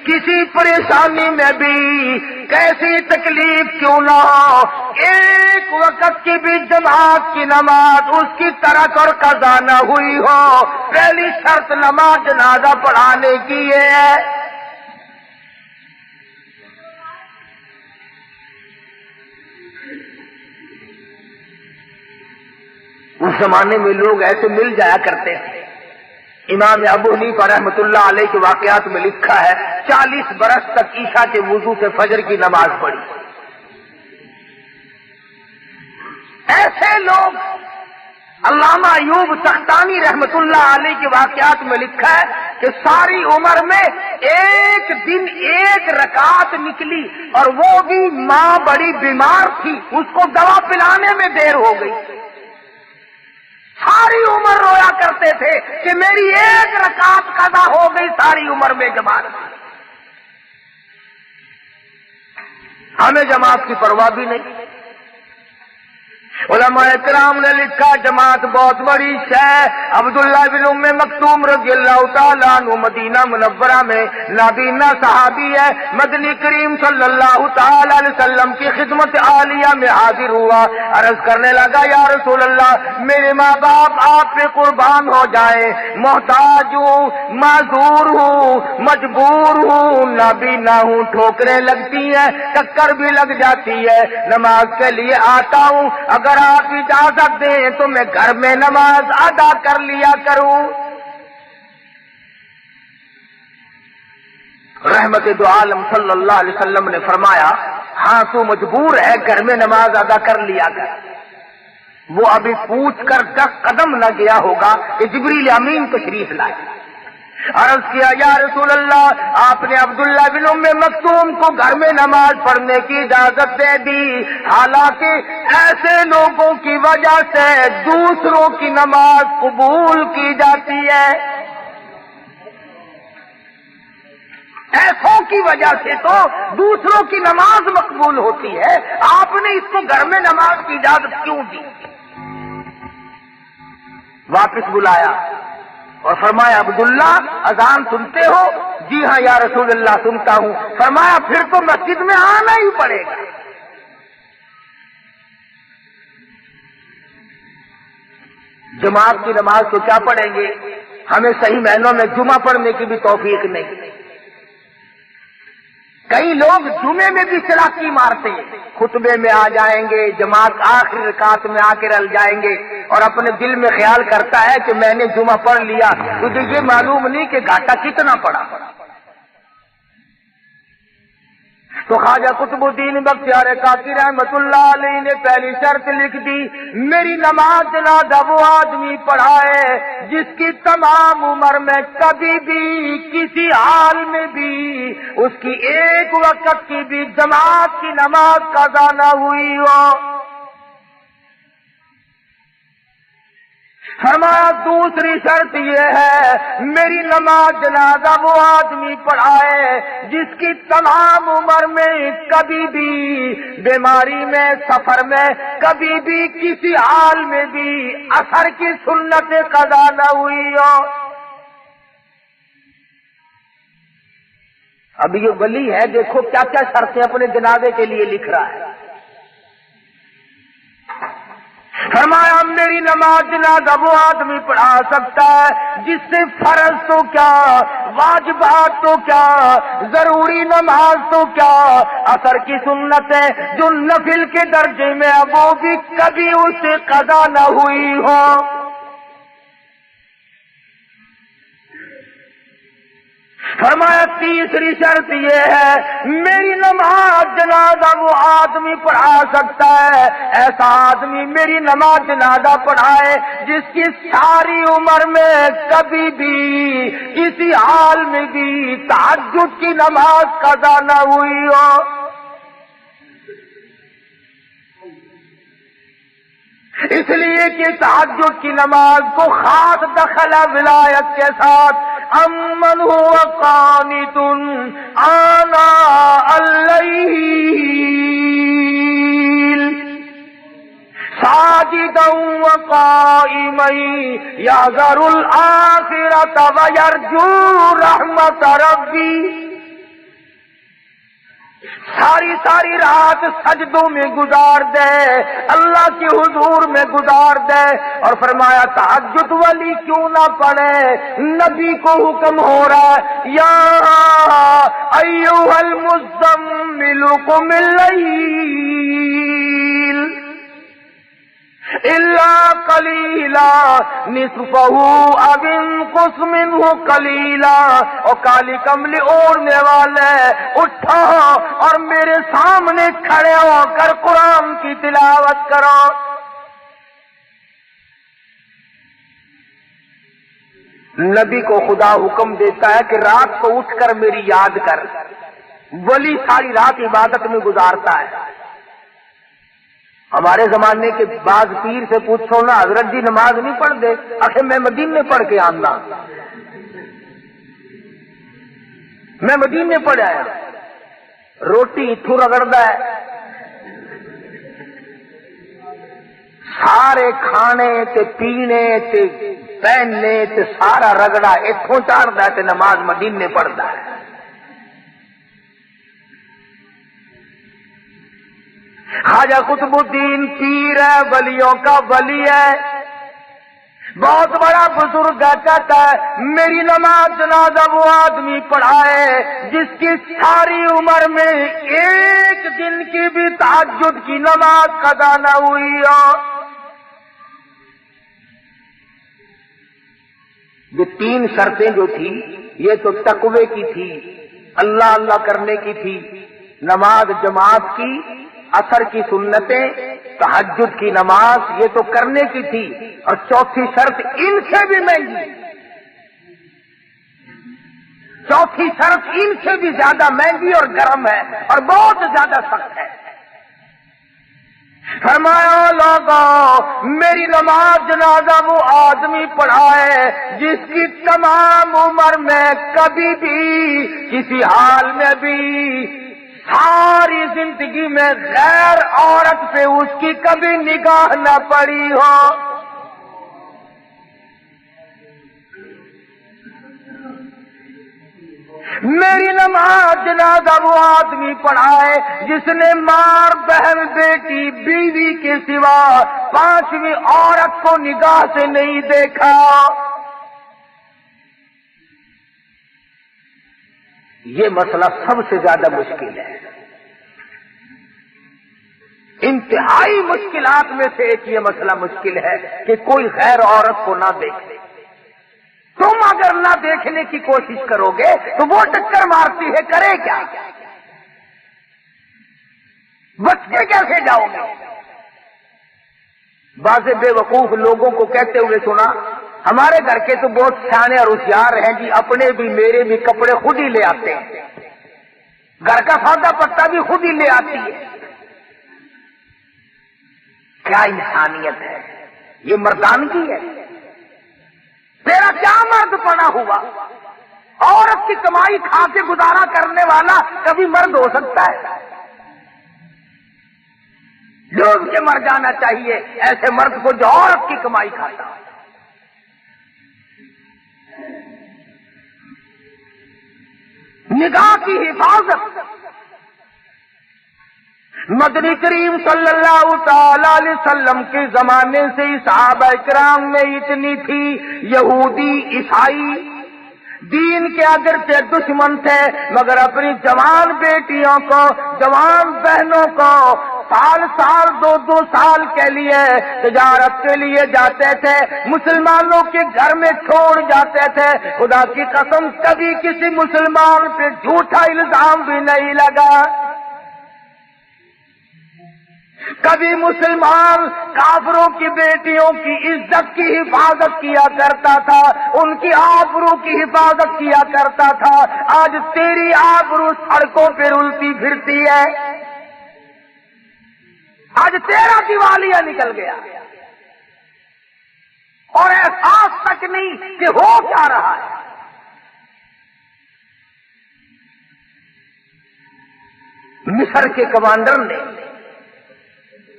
کسی پریشانی میں بھی، کیسی تکلیف کیوں نہ ہو، ایک وقت کی بھی جماعت کی نماز اس کی ترک اور قضا نہ ہوئی ہو۔ پہلی شرط نماز جنازہ پڑھانے کی یہ ہے۔ اس زمانے میں لوگ ایسے مل جایا کرتے تھے۔ امام ابو حنیفہ رحمۃ اللہ علیہ کے واقعات میں لکھا ہے 40 برس تک عشاء کے وضو سے فجر کی نماز پڑھی۔ ایسے لوگ، علامہ ایوب سختانی رحمۃ اللہ علیہ کے واقعات میں لکھا ہے کہ ساری عمر میں ایک دن 1 رکعت نکلی اور وہ بھی ماں بڑی بیمار تھی، اس کو دوا پلانے میں دیر ہو گئی۔ ساری عمر رویا کرتے تھے کہ میری 1 رکعت قضا ہو گئی ساری عمر میں جماعت۔ ہمیں جماعت کی پرواہ بھی نہیں۔ علماء کرام نے لکھا جماعت بہت بڑی شے۔ عبداللہ بن ام مکتوم رضی اللہ تعالیٰ عنہ مدینہ منورہ میں نابینا صحابی ہے، مدنی کریم صلی اللہ تعالیٰ علیہ وسلم کی خدمت عالیہ میں حاضر ہوا، عرض کرنے لگا یا رسول اللہ میرے ماں باپ آپ پہ قربان ہو جائیں، محتاج ہوں، معذور ہوں، مجبور ہوں، نابینا ہوں، ٹھوکریں لگتی ہیں، ٹکر بھی لگ جاتی ہے، نماز کے لیے آتا ہوں، اگر آپ اجازت دیں تو میں گھر میں نماز ادا کر لیا کروں۔ رحمت دو عالم صلی اللہ علیہ وسلم نے فرمایا ہاں تو مجبور ہے گھر میں نماز ادا کر لیا کر۔ وہ ابھی پوچھ کر 10 قدم نہ گیا ہوگا کہ جبریل امین تشریف لائے۔ عرض کیا یا رسول اللہ آپ نے عبداللہ بن ام مکتوم کو گھر میں نماز پڑھنے کی اجازت دے دی، حالانکہ ایسے لوگوں کی وجہ سے دوسروں کی نماز قبول کی جاتی ہے، ایسوں کی وجہ سے تو دوسروں کی نماز مقبول ہوتی ہے، آپ نے اس کو گھر میں نماز کی اجازت کیوں دی؟ واپس بلایا اور فرمایا عبداللہ اذان سنتے ہو؟ جی ہاں یا رسول اللہ سنتا ہوں۔ فرمایا پھر تو مسجد میں آنا ہی پڑے گا۔ جماعت کی نماز تو کیا پڑھیں گے، ہمیں صحیح معنوں میں جمعہ پڑھنے کی بھی توفیق نہیں۔ کئی لوگ جمعے میں بھی چلاکی مارتے ہیں، خطبے میں آ جائیں گے، جماعت آخری رکعت میں آ کے رل جائیں گے اور اپنے دل میں خیال کرتا ہے کہ میں نے جمعہ پڑھ لیا، تجھے یہ معلوم نہیں کہ گھاٹا کتنا پڑا۔ تو خواجہ قطب الدین بختیار کاکی رحمت اللہ علیہ نے پہلی شرط لکھ دی، میری نماز جنازہ وہ آدمی پڑھائے جس کی تمام عمر میں کبھی بھی کسی حال میں بھی اس کی ایک وقت کی بھی جماعت کی نماز قضا نہ ہوئی ہو۔ فرمایا دوسری شرط یہ ہے، میری نماز جنازہ وہ آدمی پڑھائے جس کی تمام عمر میں کبھی بھی بیماری میں، سفر میں، کبھی بھی کسی حال میں بھی اثر کی سنت قضا نہ ہوئی ہو۔ اب یہ ولی ہے، دیکھو کیا کیا شرطیں اپنے جنازے کے لیے لکھ رہا ہے۔ فرمایا میری نماز جنازہ وہ آدمی پڑھا سکتا ہے جس سے فرض تو کیا، واجبات تو کیا، ضروری نماز تو کیا، اثر کی سنتیں جو نفل کے درجے میں ہے وہ بھی کبھی اس سے قضا نہ ہوئی ہو۔ فرمایا تیسری شرط یہ ہے، میری نماز جنازہ وہ آدمی پڑھا سکتا ہے، ایسا آدمی میری نماز جنازہ پڑھائے جس کی ساری عمر میں کبھی بھی کسی حال میں بھی تہجد کی نماز قضا نہ ہوئی ہو۔ اس لیے کہ تہجد کی نماز کو خاص دخل ہے ولایت کے ساتھ، امن هو قانت آناء اللیل ساجدا وقائما یحذر الآخرة ویرجو رحمت ربی، ساری رات سجدوں میں گزار دے، اللہ کے حضور میں گزار دے، اور فرمایا تہجد ولی کیوں نہ پڑھے، نبی کو حکم ہو رہا ہے یا ایھا المزمل قم اللیل الا قلیلا نصفہ او انقص منہ قلیلا، اور کالی کملی اوڑھنے والے اٹھو اور میرے سامنے کھڑے ہو کر قرآن کی تلاوت کرو۔ نبی کو خدا حکم دیتا ہے کہ رات کو اٹھ کر میری یاد کر، ولی ساری رات عبادت میں گزارتا ہے۔ ہمارے زمانے کے بعض پیر سے پوچھو نا، حضرت جی نماز نہیں پڑھ دے، آخر میں مدینے پڑھ کے آنا، میں مدینے پڑھ آیا، روٹی اتھو رگڑدا ہے، سارے کھانے تے پینے تے پہننے تے سارا رگڑا اتھوں چاڑدا ہے تے نماز مدینے پڑھدا ہے۔ خواجہ قطب الدین پیر ہے، ولیوں کا ولی ہے، بہت بڑا بزرگ کہتا ہے میری نماز جنازہ وہ آدمی پڑھائے جس کی ساری عمر میں ایک دن کی بھی تہجد کی نماز قضا نہ ہوئی ہو۔ یہ تین شرطیں جو تھی یہ تو تقوی کی تھی، اللہ اللہ کرنے کی تھی، نماز جماعت کی، اثر کی سنتیں، تہجد کی نماز یہ تو کرنے کی تھی، اور چوتھی شرط ان سے بھی مہنگی، چوتھی شرط ان سے بھی زیادہ مہنگی اور گرم ہے اور بہت زیادہ سخت ہے۔ فرمایا لوگوں میری نماز جنازہ وہ آدمی پڑھائے جس کی تمام عمر میں کبھی بھی کسی حال میں بھی ساری زندگی میں غیر عورت پہ اس کی کبھی نگاہ نہ پڑی ہو۔ میری نماز جنازہ وہ آدمی پڑھائے جس نے ماں، بہن، بیٹی، بیوی کے سوا پانچویں عورت کو نگاہ سے نہیں دیکھا۔ یہ مسئلہ سب سے زیادہ مشکل ہے. انتہائی مشکلات میں سے ایک یہ مسئلہ مشکل ہے کہ کوئی غیر عورت کو نہ دیکھے. تم اگر نہ دیکھنے کی کوشش کرو گے تو وہ ٹکر مارتی ہے، کرے کیا؟ بچ کے کیسے جاؤ گے؟ بعض بے وقوف لوگوں کو کہتے ہوئے سنا، ہمارے گھر کے تو بہت سیانے اور ہوشیار ہیں جی، اپنے بھی میرے بھی کپڑے خود ہی لے آتے ہیں، گھر کا سودا پتا بھی خود ہی لے آتی ہے. کیا انسانیت ہے؟ یہ مردانگی ہے؟ تیرا کیا مرد پڑا ہوا؟ عورت کی کمائی کھا کے گزارا کرنے والا کبھی مرد ہو سکتا ہے؟ ڈوب کے مر جانا چاہیے ایسے مرد کو جو عورت کی کمائی کھاتا. نگاہ کی حفاظت مدنی کریم صلی اللہ تعالی علیہ وسلم کے زمانے سے صحابہ کرام میں اتنی تھی. یہودی عیسائی دین کے اگرچہ دشمن تھے مگر اپنی جوان بیٹیوں کو، جوان بہنوں کو سال سال 2 سال کے لیے تجارت کے لیے جاتے تھے، مسلمانوں کے گھر میں چھوڑ جاتے تھے. خدا کی قسم کبھی کسی مسلمان پہ جھوٹا الزام بھی نہیں لگا. کبھی مسلمان کافروں کی بیٹیوں کی عزت کی حفاظت کیا کرتا تھا، ان کی آبرو کی حفاظت کیا کرتا تھا. آج تیری آبرو سڑکوں پہ رلتی پھرتی ہے، آج تیرا دیوالیہ نکل گیا اور احساس تک نہیں کہ ہو کیا رہا ہے. مصر کے کمانڈر نے،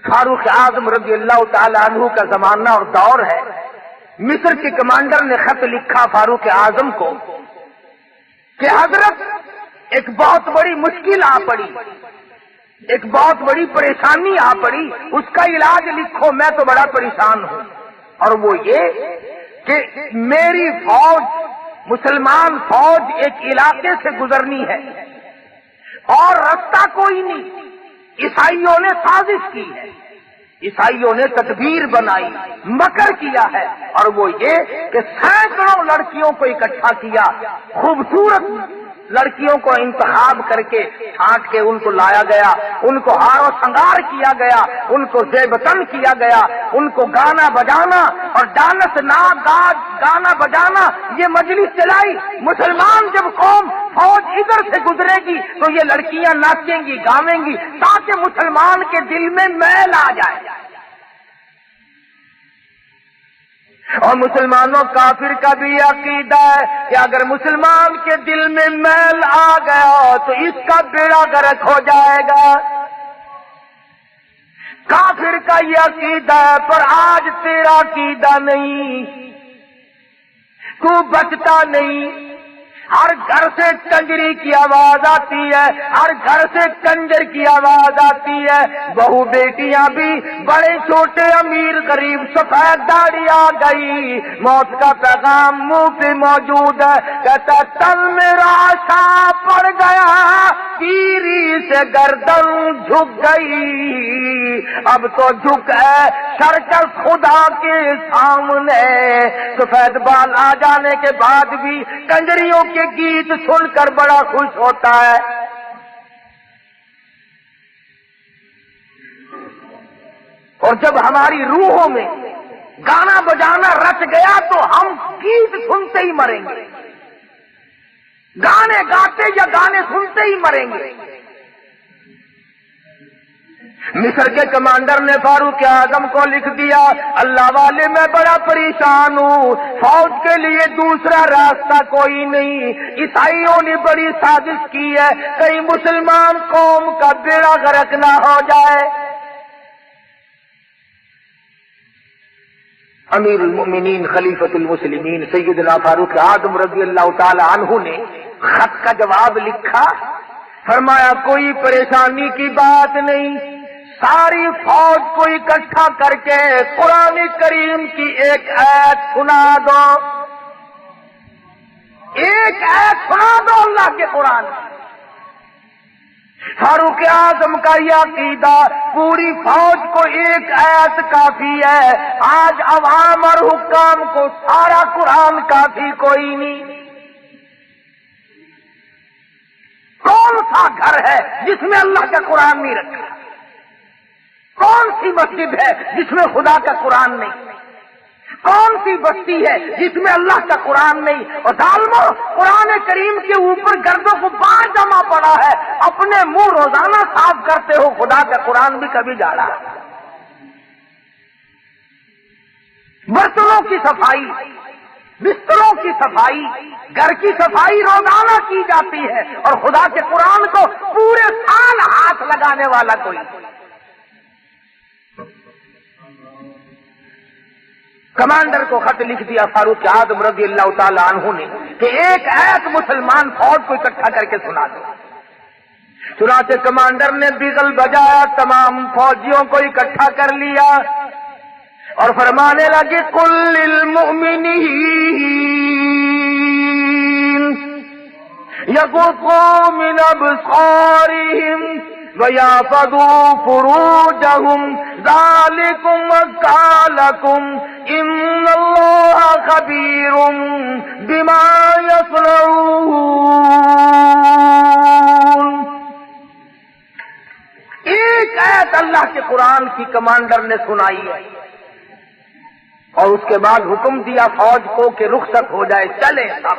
فاروق اعظم رضی اللہ تعالی عنہ کا زمانہ اور دور ہے، مصر کے کمانڈر نے خط لکھا فاروق اعظم کو کہ حضرت ایک بہت بڑی مشکل آ پڑی، ایک بہت بڑی پریشانی آ پڑی، اس کا علاج لکھو، میں تو بڑا پریشان ہوں. اور وہ یہ کہ میری فوج، مسلمان فوج ایک علاقے سے گزرنی ہے اور رستہ کوئی نہیں. عیسائیوں نے سازش کی ہے، عیسائیوں نے تدبیر بنائی، مکر کیا ہے، اور وہ یہ کہ سینکڑوں لڑکیوں کو اکٹھا کیا، خوبصورت لڑکیوں کو انتخاب کر کے چھانٹ کے ان کو لایا گیا، ان کو ہار و سنگار کیا گیا، ان کو زیبتن کیا گیا، ان کو گانا بجانا اور ڈانس گانا بجانا یہ مجلس چلائی. مسلمان جب قوم فوج ادھر سے گزرے گی تو یہ لڑکیاں ناچیں گی، گاویں گی تاکہ مسلمان کے دل میں میل آ جائے. اور مسلمانوں کافر کا بھی عقیدہ ہے کہ اگر مسلمان کے دل میں میل آ گیا تو اس کا بیڑا غرق ہو جائے گا. کافر کا یہ عقیدہ ہے، پر آج تیرا عقیدہ نہیں، تو بچتا نہیں. ہر گھر سے کنجری کی آواز آتی ہے، ہر گھر سے کنجر کی آواز آتی ہے. بہو بیٹیاں بھی، بڑے چھوٹے امیر غریب، سفید داڑھی آ گئی، موت کا پیغام منہ پہ موجود ہے. کہتا تن میرا شا پڑ گیا، تیری سے گردن جھک گئی، اب تو جھک ہے شرکل خدا کے سامنے. سفید بال آ جانے کے بعد بھی کنجریوں کے گیت سن کر بڑا خوش ہوتا ہے. اور جب ہماری روحوں میں گانا بجانا رچ گیا تو ہم گیت سنتے ہی مریں گے، گانے گاتے یا گانے سنتے ہی مریں گے. مصر کے کمانڈر نے فاروق اعظم کو لکھ دیا، اللہ والے میں بڑا پریشان ہوں، فوج کے لیے دوسرا راستہ کوئی نہیں. عیسائیوں نے بڑی سازش کی ہے، کہیں مسلمان قوم کا بیڑا غرق نہ ہو جائے. امیر المؤمنین خلیفۃ المسلمین سیدنا فاروق اعظم رضی اللہ تعالی عنہ نے خط کا جواب لکھا، فرمایا کوئی پریشانی کی بات نہیں، ساری فوج کو اکٹھا کر کے قرآن کریم کی ایک آیت سنا دو. ایک ایت سنا دو اللہ کے قرآن میں۔ فاروق اعظم کا یہ عقیدہ پوری فوج کو ایک ایت کافی ہے، آج عوام اور حکام کو سارا قرآن کافی کوئی نہیں۔ کون سا گھر ہے جس میں اللہ کا قرآن نہیں رکھا؟ کون سی مسجد ہے جس میں خدا کا قرآن نہیں؟ کون سی بستی ہے جس میں اللہ کا قرآن نہیں؟ اور ظالمو، قرآن کریم کے اوپر گردوں کو بار جمع پڑا ہے، اپنے منہ روزانہ صاف کرتے ہو، خدا کا قرآن بھی کبھی جاڑا۔ برتنوں کی صفائی، بستروں کی صفائی، گھر کی صفائی روزانہ کی جاتی ہے، اور خدا کے قرآن کو پورے سال ہاتھ لگانے والا کوئی۔ کمانڈر کو خط لکھ دیا فاروق اعظم رضی اللہ تعالی عنہ نے کہ ایک ایت مسلمان فوج کو اکٹھا کر کے سنا دو۔ چنانچہ کمانڈر نے بیگل بجایا، تمام فوجیوں کو اکٹھا کر لیا اور فرمانے لگے قل للمؤمنین یغضوا من ابصارہم وَيَحْفَظُوا فُرُوجَهُمْ ذَلِكُمْ أَزْكَىٰ لَكُمْ إِنَّ اللَّهَ خَبِيرٌ بِمَا يَصْنَعُونَ۔ ایک آیت اللہ کے قرآن کی کمانڈر نے سنائی ہے اور اس کے بعد حکم دیا فوج کو کہ رخصت ہو جائے، چلے سب۔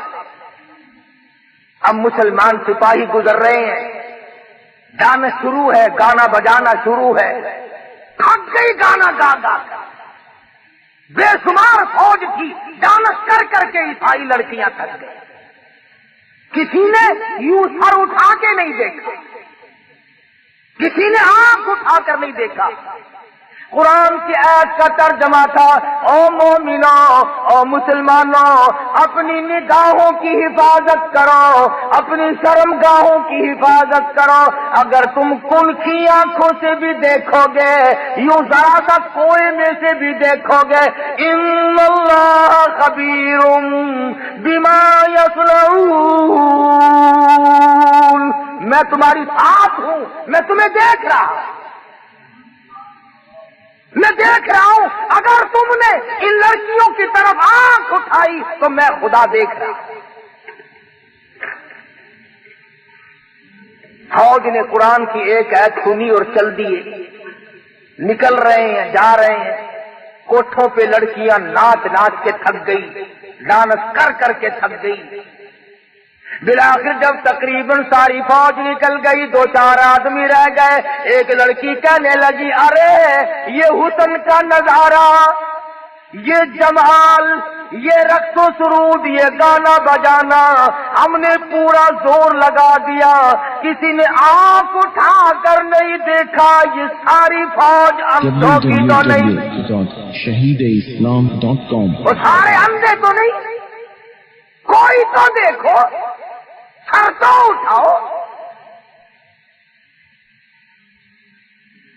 اب مسلمان سپاہی گزر رہے ہیں، گانا شروع ہے، گانا بجانا شروع ہے، تھک گئی گانا گا گا کر، بے شمار فوج تھی، ڈانس کر کر کے عیسائی لڑکیاں تھک گئی، کسی نے یوں سر اٹھا کے نہیں دیکھا، کسی نے آنکھ اٹھا کر نہیں دیکھا۔ قرآن کی آیت کا ترجمہ تھا، او مومنوں، او مسلمانوں، اپنی نگاہوں کی حفاظت کرو، اپنی شرمگاہوں کی حفاظت کرو۔ اگر تم کن کی آنکھوں سے بھی دیکھو گے، یوں ذرا سا کوئے میں سے بھی دیکھو گے، ان اللہ خبیر بما یصنعون، میں تمہاری ساتھ ہوں، میں تمہیں دیکھ رہا ہوں، میں دیکھ رہا ہوں۔ اگر تم نے ان لڑکیوں کی طرف آنکھ اٹھائی تو میں خدا دیکھ رہا ہوں۔ فوج نے قرآن کی ایک آیت سنی اور چل دیے، نکل رہے ہیں، جا رہے ہیں، کوٹھوں پہ لڑکیاں ناچ ناچ کے تھک گئی، ڈانس کر کر کے تھک گئی۔ بالآخر جب تقریباً ساری فوج نکل گئی، دو چار آدمی رہ گئے، ایک لڑکی کہنے لگی، ارے یہ حسن کا نظارہ، یہ جمال، یہ رقص و سرود، یہ گانا بجانا، ہم نے پورا زور لگا دیا، کسی نے آنکھ اٹھا کر نہیں دیکھا، یہ ساری فوج اندھوں کی تو نہیں، www.shahideislam.com وہ سارے اندھے تو نہیں، کوئی تو دیکھو، سر تو اٹھاؤ۔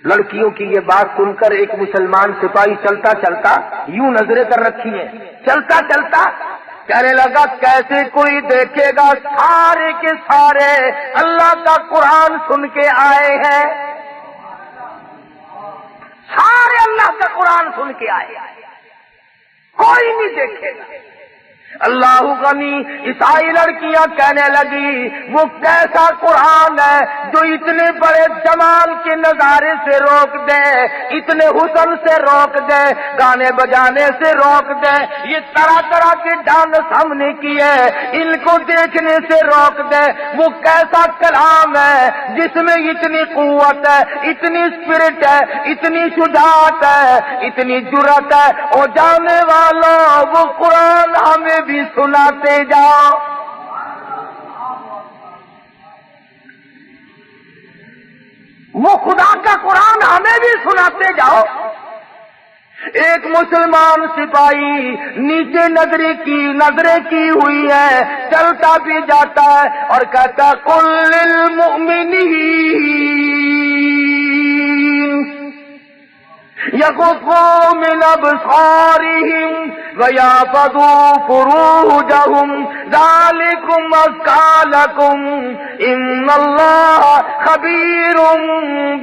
لڑکیوں کی یہ بات سن کر ایک مسلمان سپاہی چلتا چلتا یوں نظریں کر رکھی ہیں، چلتا چلتا کہنے لگا کیسے کوئی دیکھے گا، سارے کے سارے اللہ کا قرآن سن کے آئے ہیں، سارے اللہ کا قرآن سن کے آئے ہیں، کوئی نہیں دیکھے گا۔ اللہ غنی، عیسائی لڑکیاں کہنے لگی وہ کیسا قرآن ہے جو اتنے بڑے جمال کے نظارے سے روک دے، اتنے حسن سے روک دے، گانے بجانے سے روک دے، یہ طرح طرح کے ڈانس ہم نے کیے، ان کو دیکھنے سے روک دے۔ وہ کیسا کلام ہے جس میں اتنی قوت ہے، اتنی اسپرٹ ہے، اتنی شجاعت ہے، اتنی جرأت ہے۔ اور جانے والوں وہ قرآن ہمیں بھی سناتے جاؤ۔ وہ خدا کا قرآن ہمیں بھی سناتے جاؤ۔ ایک مسلمان سپاہی نیچے نظریں کی ہوئی ہے، چلتا بھی جاتا ہے اور کہتا قل للمؤمنین یغضوا من ابصارہم وَيَحْفَظُوا فُرُوجَهُمْ ذَلِكُمْ أَزْكَىٰ لَكُمْ إِنَّ اللَّهَ خَبِيرٌ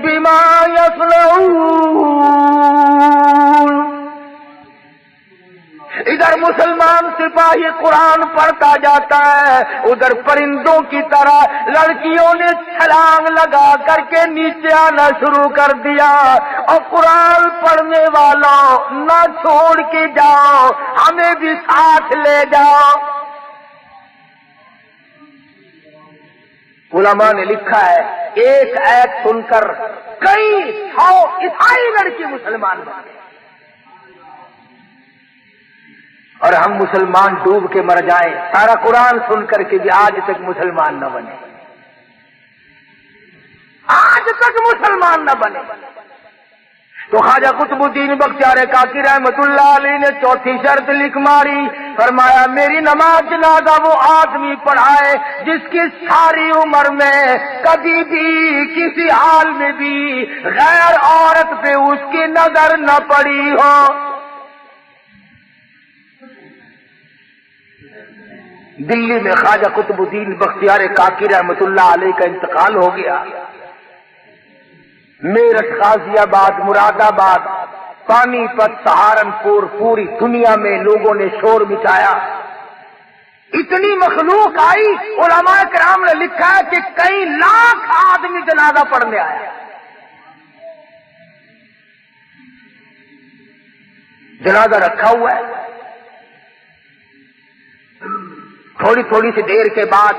بِمَا يَصْنَعُونَ۔ ادھر مسلمان سپاہی قرآن پڑھتا جاتا ہے، ادھر پرندوں کی طرح لڑکیوں نے چھلانگ لگا کر کے نیچے آنا شروع کر دیا۔ اور قرآن پڑھنے والوں نہ چھوڑ کے جاؤ، ہمیں بھی ساتھ لے جاؤ۔ علماء نے لکھا ہے ایک آیت سن کر کئی 100 عیسائی لڑکی مسلمان بن گئے، اور ہم مسلمان ڈوب کے مر جائیں، سارا قرآن سن کر کے بھی آج تک مسلمان نہ بنے، آج تک مسلمان نہ بنے۔ تو خواجہ قطب الدین بختیار کاکی رحمت اللہ علیہ نے چوتھی شرط لکھ ماری، فرمایا میری نماز جنازہ وہ آدمی پڑھائے جس کی ساری عمر میں کبھی بھی کسی حال میں بھی غیر عورت پہ اس کی نظر نہ پڑی ہو۔ دلی میں خواجہ قطب الدین بختیار کاکی رحمت اللہ علیہ کا انتقال ہو گیا۔ میرٹھ، غازی آباد، مراد آباد، پانی پت، سہارنپور، پوری دنیا میں لوگوں نے شور مچایا، اتنی مخلوق آئی۔ علماء کرام نے لکھا ہے کہ کئی لاکھ آدمی جنازہ پڑھنے آیا۔ جنازہ رکھا ہوا ہے، تھوڑی تھوڑی سی دیر کے بعد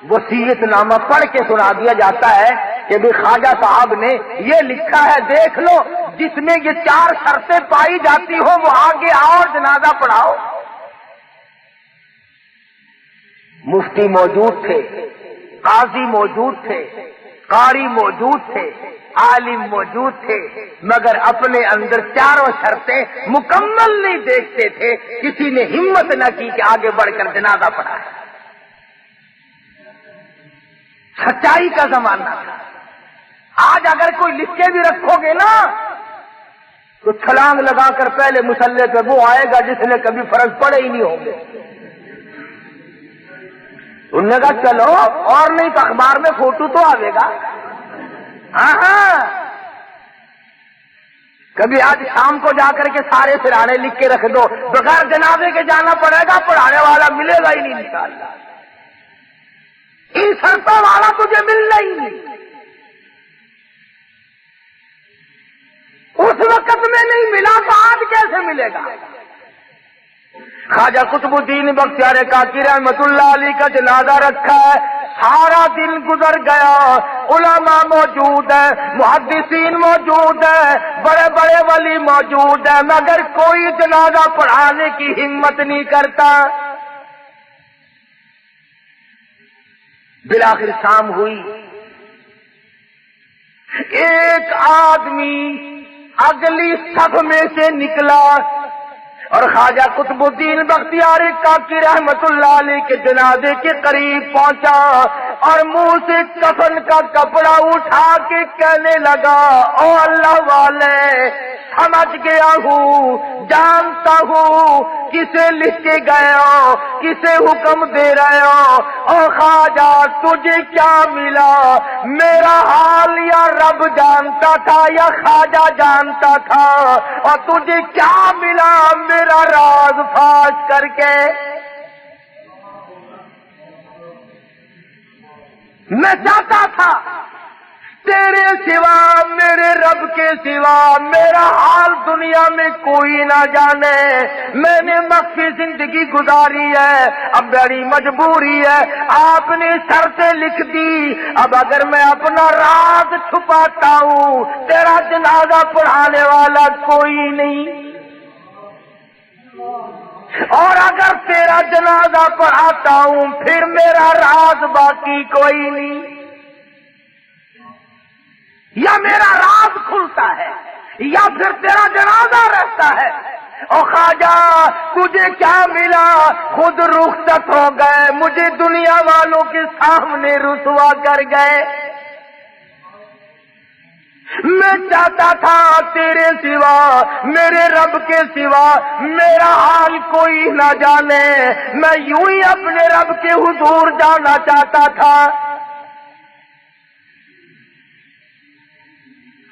وصیت نامہ پڑھ کے سنا دیا جاتا ہے کہ بھی خواجہ صاحب نے یہ لکھا ہے، دیکھ لو جس میں یہ 4 شرطیں پائی جاتی ہو وہ آگے آؤ، جنازہ پڑھاؤ۔ مفتی موجود تھے، قاضی موجود تھے، قاری موجود تھے، عالم موجود تھے، مگر اپنے اندر 4 شرطیں مکمل نہیں دیکھتے تھے۔ کسی نے ہمت نہ کی کہ آگے بڑھ کر جنازہ پڑھائے۔ سچائی کا زمانہ تھا۔ آج اگر کوئی لکھ کے بھی رکھو گے نا تو چھلانگ لگا کر پہلے مصلے پہ وہ آئے گا جس نے کبھی فرض پڑے ہی نہیں ہوں گے۔ انہوں نے کہا چلو اور نہیں تو اخبار میں فوٹو تو آئے گا۔ ہاں کبھی آج شام کو جا کر کے سارے سرانے لکھ کے رکھ دو، بغیر جنازے کے جانا پڑے گا، پڑھانے والا ملے گا ہی نہیں انشاءاللہ۔ ان شرطوں والا تجھے ملنا ہی نہیں۔ اس وقت میں نہیں ملا تو آج کیسے ملے گا؟ خواجہ قطب الدین بختیار کاکی رحمت اللہ علیہ کا جنازہ رکھا ہے، سارا دن گزر گیا، علماء موجود ہیں، محدثین موجود ہیں، بڑے بڑے ولی موجود ہیں، مگر کوئی جنازہ پڑھانے کی ہمت نہیں کرتا۔ بالآخر شام ہوئی، ایک آدمی اگلی صف میں سے نکلا اور خواجہ قطب الدین بختیار کاکی رحمت اللہ علیہ کے جنازے کے قریب پہنچا اور منہ سے کفن کا کپڑا اٹھا کے کہنے لگا، او اللہ والے، سمجھ گیا ہوں، جانتا ہوں کسے لکھ کے گئے ہو، کسے حکم دے رہے ہو۔ او خواجہ تجھے کیا ملا؟ میرا حال یا رب جانتا تھا یا خواجہ جانتا تھا، اور تجھے کیا ملا میرا راز فاش کر کے؟ میں چاہتا تھا تیرے سوا، میرے رب کے سوا میرا حال دنیا میں کوئی نہ جانے۔ میں نے مخفی زندگی گزاری ہے، اب بڑی مجبوری ہے، آپ نے شرطیں لکھ دی، اب اگر میں اپنا راز چھپاتا ہوں تیرا جنازہ پڑھانے والا کوئی نہیں، اور اگر تیرا جنازہ پڑھاتا ہوں پھر میرا راز باقی کوئی نہیں، یا میرا راز کھلتا ہے یا پھر تیرا جنازہ رہتا ہے۔ اور خواجہ تجھے کیا ملا؟ خود رخصت ہو گئے، مجھے دنیا والوں کے سامنے رسوا کر گئے۔ میں چاہتا تھا تیرے سوا، میرے رب کے سوا میرا حال کوئی نہ جانے، میں یوں ہی اپنے رب کے حضور جانا چاہتا تھا۔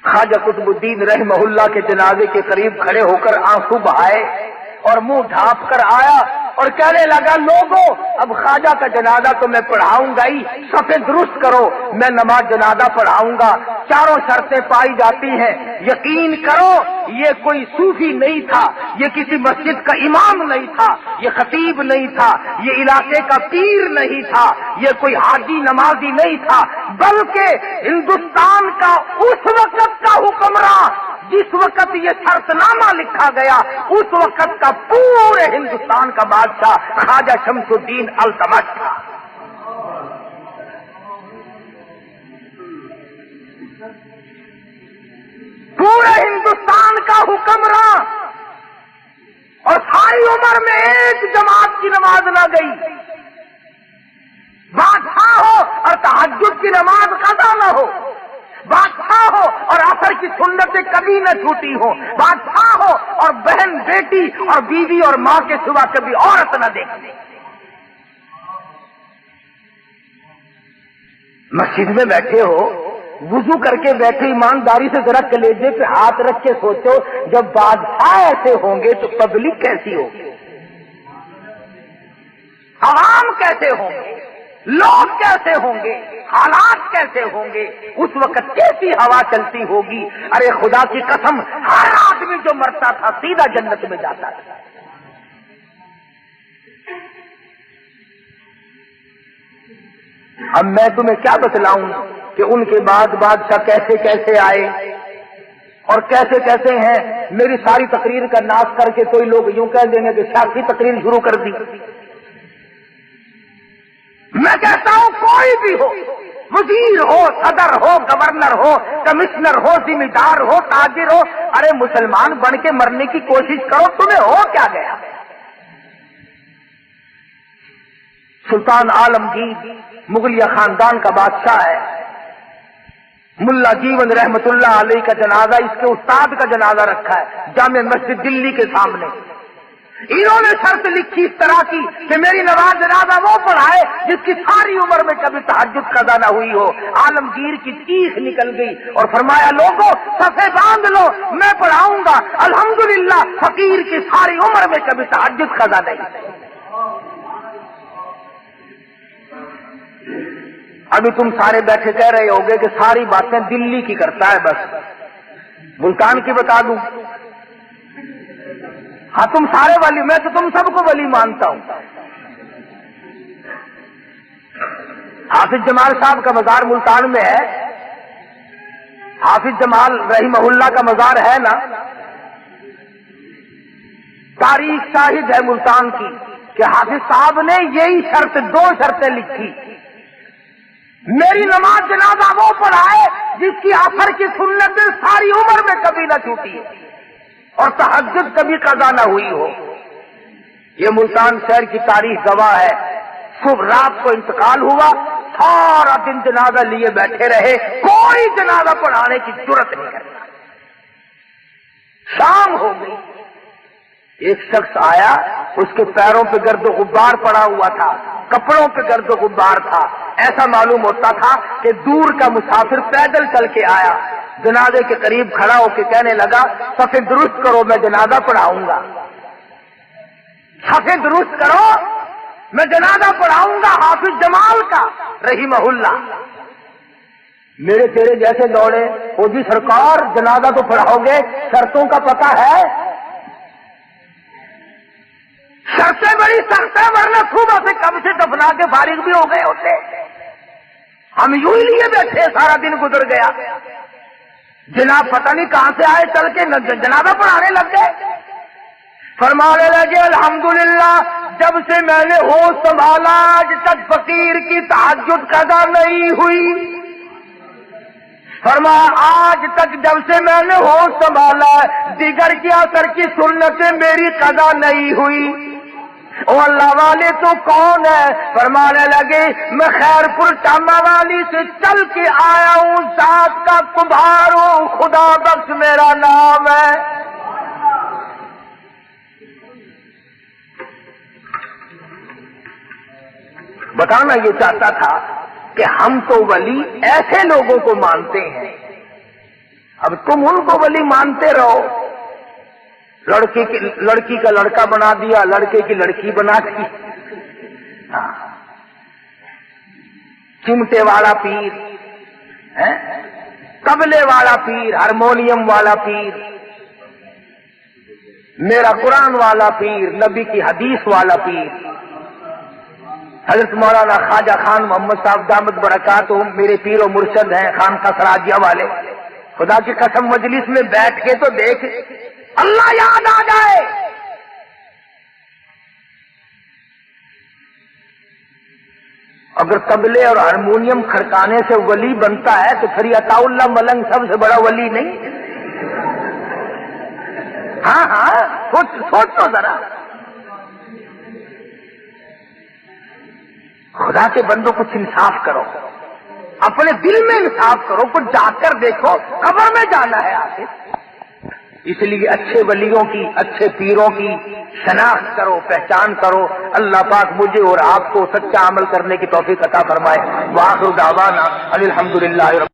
خواجہ قطب الدین رحمہ اللہ کے جنازے کے قریب کھڑے ہو کر آنسو بہائے اور منہ ڈھانپ کر آیا اور کہنے لگا، لوگوں اب خواجہ کا جنازہ تو میں پڑھاؤں گا ہی، صفیں درست کرو، میں نماز جنازہ پڑھاؤں گا، چاروں شرطیں پائی جاتی ہیں، یقین کرو یہ کوئی صوفی نہیں تھا، یہ کسی مسجد کا امام نہیں تھا، یہ خطیب نہیں تھا، یہ علاقے کا پیر نہیں تھا، یہ کوئی حاجی نمازی نہیں تھا، بلکہ ہندوستان کا اس وقت کا حکمراں جس وقت یہ شرط نامہ لکھا گیا اس وقت کا پورے ہندوستان کا بادشاہ خواجہ شمس الدین التمش تھا۔ پورے ہندوستان کا حکمراں، اور ساری عمر میں ایک جماعت کی نماز نہ گئی، بادشاہ ہو اور تہجد کی نماز قضا نہ ہو، بادشاہ ہو اور عصر کی سنتیں کبھی نہ چھوٹی ہو، بادشاہ ہو اور بہن بیٹی اور بیوی اور ماں کے سوا کبھی عورت نہ دیکھنے۔ مسجد میں بیٹھے ہو، وضو کر کے بیٹھے، ایمانداری سے ذرا کلیجے پہ ہاتھ رکھ کے سوچو، جب بادشاہ ایسے ہوں گے تو پبلک کیسی ہوگی، عوام کیسے ہوں گے، لوگ کیسے ہوں گے، حالات کیسے ہوں گے، اس وقت کیسی ہوا چلتی ہوگی۔ ارے خدا کی قسم، ہر آدمی جو مرتا تھا سیدھا جنت میں جاتا تھا۔ اب میں تمہیں کیا بتلاؤں کہ ان کے بعد بادشاہ کیسے کیسے آئے اور کیسے کیسے ہیں۔ میری ساری تقریر کا ناش کر کے کوئی لوگ یوں کہہ دیں گے کہ شاہ کی تقریر شروع کر دی۔ میں کہتا ہوں کوئی بھی ہو، وزیر ہو، صدر ہو، گورنر ہو، کمشنر ہو، ذمہ دار ہو، تاجر ہو، ارے مسلمان بن کے مرنے کی کوشش کرو، تمہیں ہو کیا گیا۔ سلطان عالمگیر مغلیہ خاندان کا بادشاہ ہے، ملا جیون رحمت اللہ علیہ کا جنازہ، اس کے استاد کا جنازہ رکھا ہے جامع مسجد دلی کے سامنے۔ انہوں نے شرط لکھی اس طرح کی کہ میری نماز جنازہ وہ پڑھائے جس کی ساری عمر میں کبھی تہجد قضا نہ ہوئی ہو۔ عالمگیر کی چیخ نکل گئی اور فرمایا، لوگوں صفیں باندھ لو، میں پڑھاؤں گا۔ الحمدللہ فقیر کی ساری عمر میں کبھی تہجد قضا نہیں۔ ابھی تم سارے بیٹھے کہہ رہے ہوگے کہ ساری باتیں دلی کی کرتا ہے، بس ملتان کی بتا دوں۔ ہاں تم سارے ولی، میں تو تم سب کو ولی مانتا ہوں۔ حافظ جمال صاحب کا مزار ملتان میں ہے، حافظ جمال رحمہ اللہ کا مزار ہے نا، تاریخ شاہد ہے ملتان کی کہ حافظ صاحب نے یہی دو شرطیں لکھی، میری نماز جنازہ وہ پڑھائے جس کی عصر کی سنت ساری عمر میں کبھی نہ چھوٹی اور تہجد کبھی قضا نہ ہوئی ہو۔ یہ ملتان شہر کی تاریخ گواہ ہے۔ صبح رات کو انتقال ہوا، سارا دن جنازہ لیے بیٹھے رہے، کوئی جنازہ پڑھانے کی جرت نہیں کرتا۔ شام ہو گئی، ایک شخص آیا، اس کے پیروں پہ گرد و غبار پڑا ہوا تھا، کپڑوں پہ گرد و غبار تھا، ایسا معلوم ہوتا تھا کہ دور کا مسافر پیدل چل کے آیا۔ جنازے کے قریب کھڑا ہو کے کہنے لگا، صفیں درست کرو، میں جنازہ پڑھاؤں گا، صفیں درست کرو، میں جنازہ پڑھاؤں گا حافظ جمال کا رحمہ اللہ۔ میرے تیرے جیسے دوڑے، او جی سرکار جنازہ تو پڑھاؤ گے، شرطوں کا پتہ ہے؟ شرطیں بڑی سخت ہیں، ورنہ صبح سے کب سے دفنا کے فارغ بھی ہو گئے ہوتے، ہم یوں ہی لیے بیٹھے، سارا دن گزر گیا۔ جناب پتہ نہیں کہاں سے آئے چل کے جنازہ پڑھانے لگ گئے۔ فرمانے لگے، الحمدللہ جب سے میں نے ہوش سنبھالا آج تک فقیر کی تہجد قضا نہیں ہوئی۔ فرمایا آج تک جب سے میں نے ہوش سنبھالا دیگر کی عصر کی سنتیں میری قضا نہیں ہوئی۔ او اللہ والے تو کون ہے؟ فرمانے لگے میں خیر پور ٹاما والی سے چل کے آیا ہوں، ذات کا کمبھار ہوں، خدا بخش میرا نام ہے۔ بتانا یہ چاہتا تھا کہ ہم تو ولی ایسے لوگوں کو مانتے ہیں، اب تم ان کو ولی مانتے رہو۔ لڑکی کا لڑکا بنا دیا، لڑکے کی لڑکی بنا دی، چمٹے والا پیر، طبلے والا پیر، ہارمونیم والا پیر، میرا قرآن والا پیر، نبی کی حدیث والا پیر۔ حضرت مولانا خواجہ خان محمد صاحب دامت برکاتہم میرے پیر و مرشد ہیں، خانقاہ سراجیہ والے۔ خدا کی قسم مجلس میں بیٹھ کے تو دیکھ اللہ یاد آ جائے۔ اگر طبلے اور ہارمونیم کھڑکانے سے ولی بنتا ہے تو پھر عطا اللہ ملنگ سب سے بڑا ولی نہیں؟ ہاں سوچ تو ذرا۔ خدا کے بندوں کچھ انصاف کرو، اپنے دل میں انصاف کرو، کچھ جا کر دیکھو، قبر میں جانا ہے آخر۔ اس لیے اچھے ولیوں کی، اچھے پیروں کی شناخت کرو، پہچان کرو۔ اللہ پاک مجھے اور آپ کو سچا عمل کرنے کی توفیق عطا فرمائے۔ وآخر دعوانا الحمدللہ۔